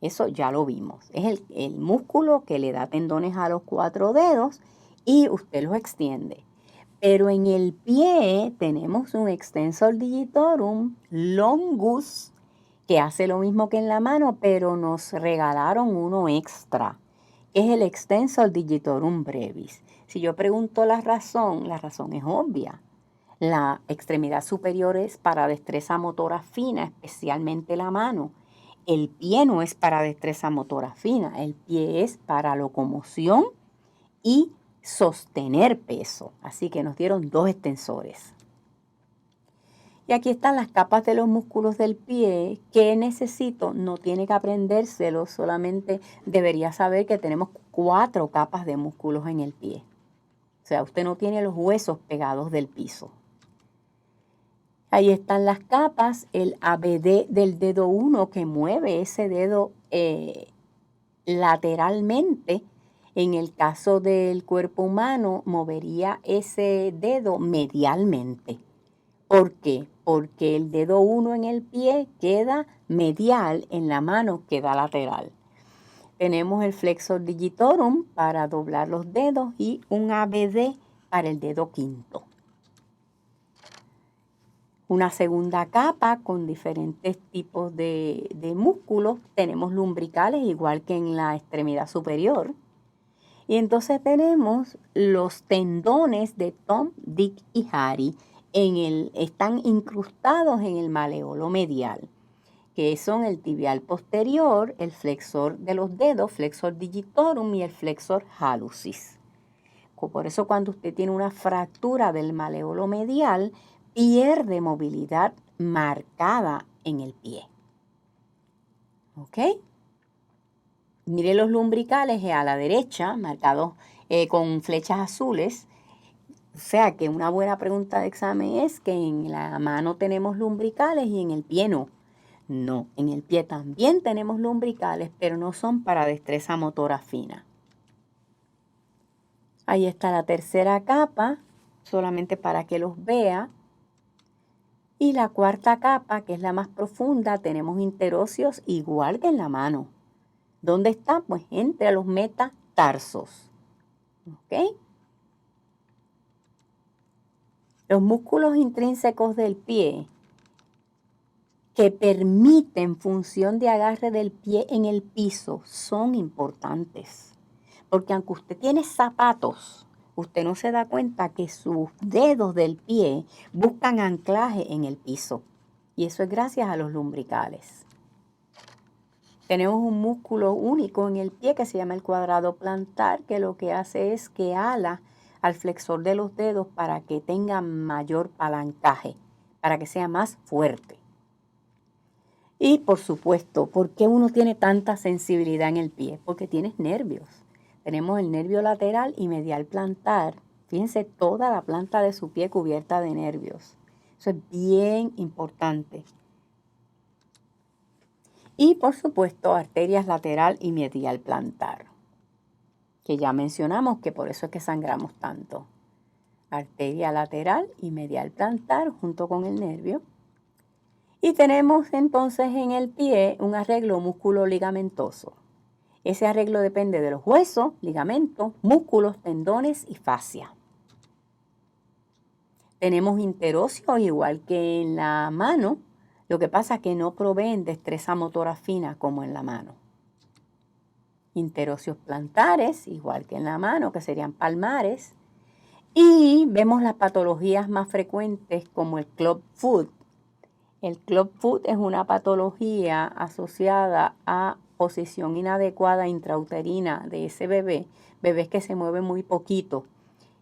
Eso ya lo vimos. Es el músculo que le da tendones a los 4 dedos y usted los extiende. Pero en el pie tenemos un extensor digitorum longus que hace lo mismo que en la mano, pero nos regalaron uno extra, que es el extensor digitorum brevis. Si yo pregunto la razón es obvia. La extremidad superior es para destreza motora fina, especialmente la mano. El pie no es para destreza motora fina, el pie es para locomoción y sostener peso. Así que nos dieron 2 extensores. Y aquí están las capas de los músculos del pie. ¿Qué necesito? No tiene que aprendérselo, solamente debería saber que tenemos 4 capas de músculos en el pie. O sea, usted no tiene los huesos pegados del piso. Ahí están las capas, el ABD del dedo 1 que mueve ese dedo lateralmente. En el caso del cuerpo humano, movería ese dedo medialmente. ¿Por qué? Porque el dedo 1 en el pie queda medial, en la mano queda lateral. Tenemos el flexor digitorum para doblar los dedos y un ABD para el dedo quinto. Una segunda capa con diferentes tipos de músculos. Tenemos lumbricales igual que en la extremidad superior. Y entonces tenemos los tendones de Tom, Dick y Harry. Están incrustados en el maleolo medial, que son el tibial posterior, el flexor de los dedos, flexor digitorum y el flexor hallucis. Por eso cuando usted tiene una fractura del maleolo medial, pierde movilidad marcada en el pie. ¿Ok? Mire los lumbricales a la derecha, marcados con flechas azules. O sea que una buena pregunta de examen es que en la mano tenemos lumbricales y en el pie no. No, en el pie también tenemos lumbricales, pero no son para destreza motora fina. Ahí está la tercera capa, solamente para que los vea. Y la cuarta capa, que es la más profunda, tenemos interóseos igual que en la mano. ¿Dónde está? Pues entre los metatarsos. ¿Ok? Los músculos intrínsecos del pie que permiten función de agarre del pie en el piso son importantes. Porque aunque usted tiene zapatos, usted no se da cuenta que sus dedos del pie buscan anclaje en el piso. Y eso es gracias a los lumbricales. Tenemos un músculo único en el pie que se llama el cuadrado plantar, que lo que hace es que ala al flexor de los dedos para que tenga mayor palancaje, para que sea más fuerte. Y por supuesto, ¿por qué uno tiene tanta sensibilidad en el pie? Porque tienes nervios. Tenemos el nervio lateral y medial plantar. Fíjense toda la planta de su pie cubierta de nervios. Eso es bien importante. Y por supuesto, arterias lateral y medial plantar, que ya mencionamos que por eso es que sangramos tanto. Arteria lateral y medial plantar junto con el nervio. Y tenemos entonces en el pie un arreglo músculo-ligamentoso. Ese arreglo depende de los huesos, ligamentos, músculos, tendones y fascia. Tenemos interóseos igual que en la mano. Lo que pasa es que no proveen destreza motora fina como en la mano. Interóseos plantares, igual que en la mano, que serían palmares. Y vemos las patologías más frecuentes como el club foot. El club foot es una patología asociada a posición inadecuada intrauterina de ese bebé, bebés que se mueven muy poquito.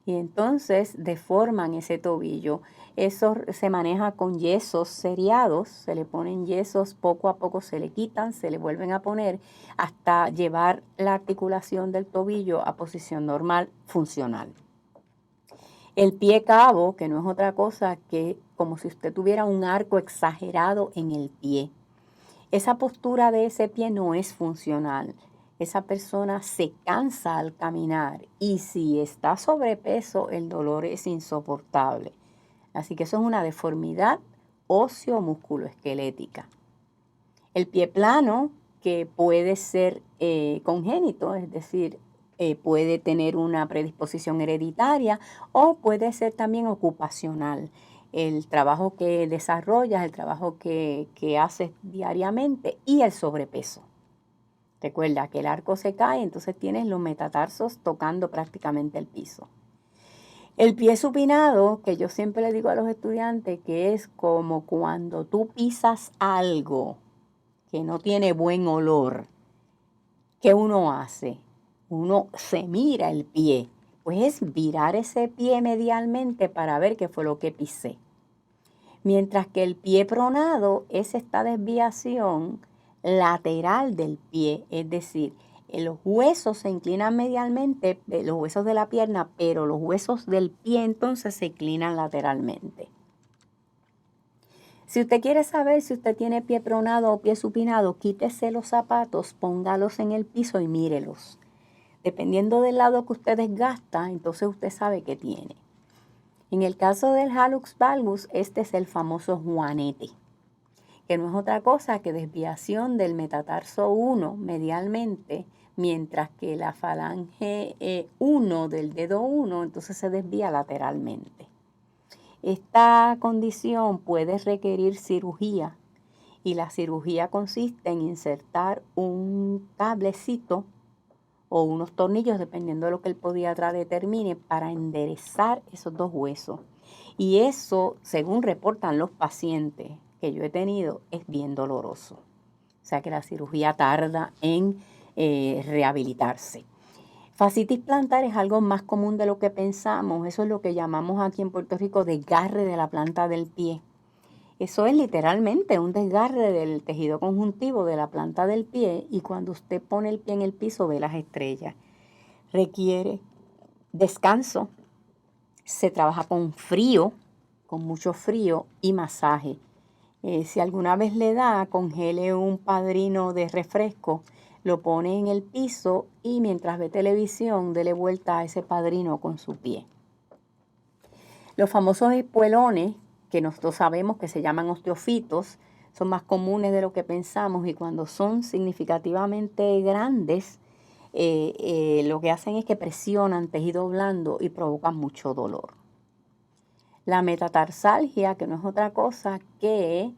Y entonces deforman ese tobillo. Eso se maneja con yesos seriados, se le ponen yesos, poco a poco se le quitan, se le vuelven a poner hasta llevar la articulación del tobillo a posición normal funcional. El pie cabo, que no es otra cosa que como si usted tuviera un arco exagerado en el pie. Esa postura de ese pie no es funcional. Esa persona se cansa al caminar y si está sobrepeso, el dolor es insoportable. Así que eso es una deformidad óseo-musculoesquelética. El pie plano, que puede ser congénito, es decir, puede tener una predisposición hereditaria o puede ser también ocupacional. El trabajo que desarrollas, el trabajo que haces diariamente y el sobrepeso. Recuerda que el arco se cae, entonces tienes los metatarsos tocando prácticamente el piso. El pie supinado, que yo siempre le digo a los estudiantes, que es como cuando tú pisas algo que no tiene buen olor. ¿Qué uno hace? Uno se mira el pie, pues es virar ese pie medialmente para ver qué fue lo que pisé. Mientras que el pie pronado es esta desviación lateral del pie, es decir, los huesos se inclinan medialmente, los huesos de la pierna, pero los huesos del pie entonces se inclinan lateralmente. Si usted quiere saber si usted tiene pie pronado o pie supinado, quítese los zapatos, póngalos en el piso y mírelos. Dependiendo del lado que usted desgasta, entonces usted sabe qué tiene. En el caso del hallux valgus, este es el famoso juanete, que no es otra cosa que desviación del metatarso 1 medialmente, mientras que la falange 1 del dedo 1 entonces se desvía lateralmente. Esta condición puede requerir cirugía y la cirugía consiste en insertar un cablecito o unos tornillos, dependiendo de lo que el podiatra determine, para enderezar esos dos huesos. Y eso, según reportan los pacientes que yo he tenido, es bien doloroso. O sea que la cirugía tarda en rehabilitarse. Fascitis plantar es algo más común de lo que pensamos. Eso es lo que llamamos aquí en Puerto Rico desgarre de la planta del pie. Eso es literalmente un desgarre del tejido conjuntivo de la planta del pie y cuando usted pone el pie en el piso ve las estrellas. Requiere descanso, se trabaja con frío, con mucho frío y masaje. Si alguna vez le da, congele un padrino de refresco, lo pone en el piso y mientras ve televisión, dele vuelta a ese padrino con su pie. Los famosos espuelones, que nosotros sabemos que se llaman osteofitos, son más comunes de lo que pensamos y cuando son significativamente grandes, lo que hacen es que presionan tejido blando y provocan mucho dolor. La metatarsalgia, que no es otra cosa que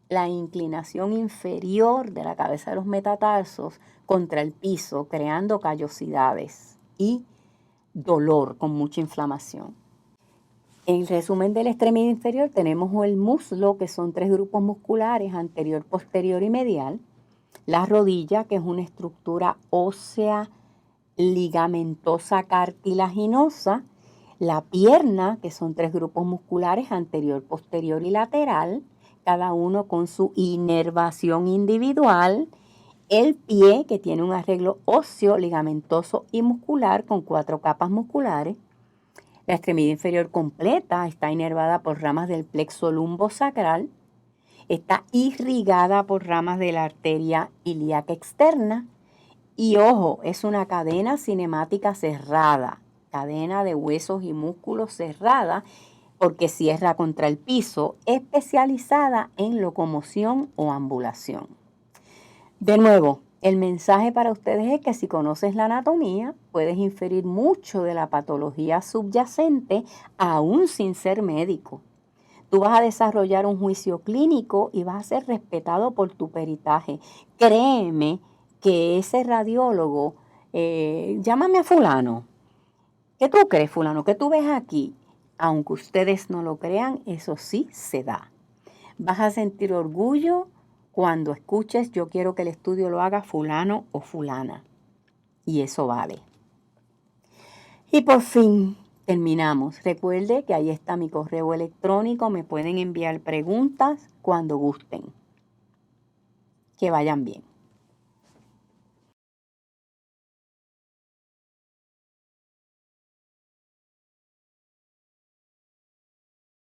la inclinación inferior de la cabeza de los metatarsos contra el piso, creando callosidades y dolor con mucha inflamación. En resumen de la extremidad inferior tenemos el muslo, que son 3 grupos musculares, anterior, posterior y medial. La rodilla, que es una estructura ósea ligamentosa cartilaginosa. La pierna, que son 3 grupos musculares, anterior, posterior y lateral, cada uno con su inervación individual. El pie, que tiene un arreglo óseo, ligamentoso y muscular con 4 capas musculares. La extremidad inferior completa está inervada por ramas del plexo lumbosacral. Está irrigada por ramas de la arteria ilíaca externa. Y ojo, es una cadena cinemática cerrada, cadena de huesos y músculos cerrada, porque cierra contra el piso, especializada en locomoción o ambulación. De nuevo, el mensaje para ustedes es que si conoces la anatomía, puedes inferir mucho de la patología subyacente, aún sin ser médico. Tú vas a desarrollar un juicio clínico y vas a ser respetado por tu peritaje. Créeme que ese radiólogo, llámame a fulano. ¿Qué tú crees, fulano? ¿Qué tú ves aquí? Aunque ustedes no lo crean, eso sí se da. Vas a sentir orgullo cuando escuches, yo quiero que el estudio lo haga fulano o fulana. Y eso vale. Y por fin terminamos. Recuerde que ahí está mi correo electrónico. Me pueden enviar preguntas cuando gusten. Que vayan bien.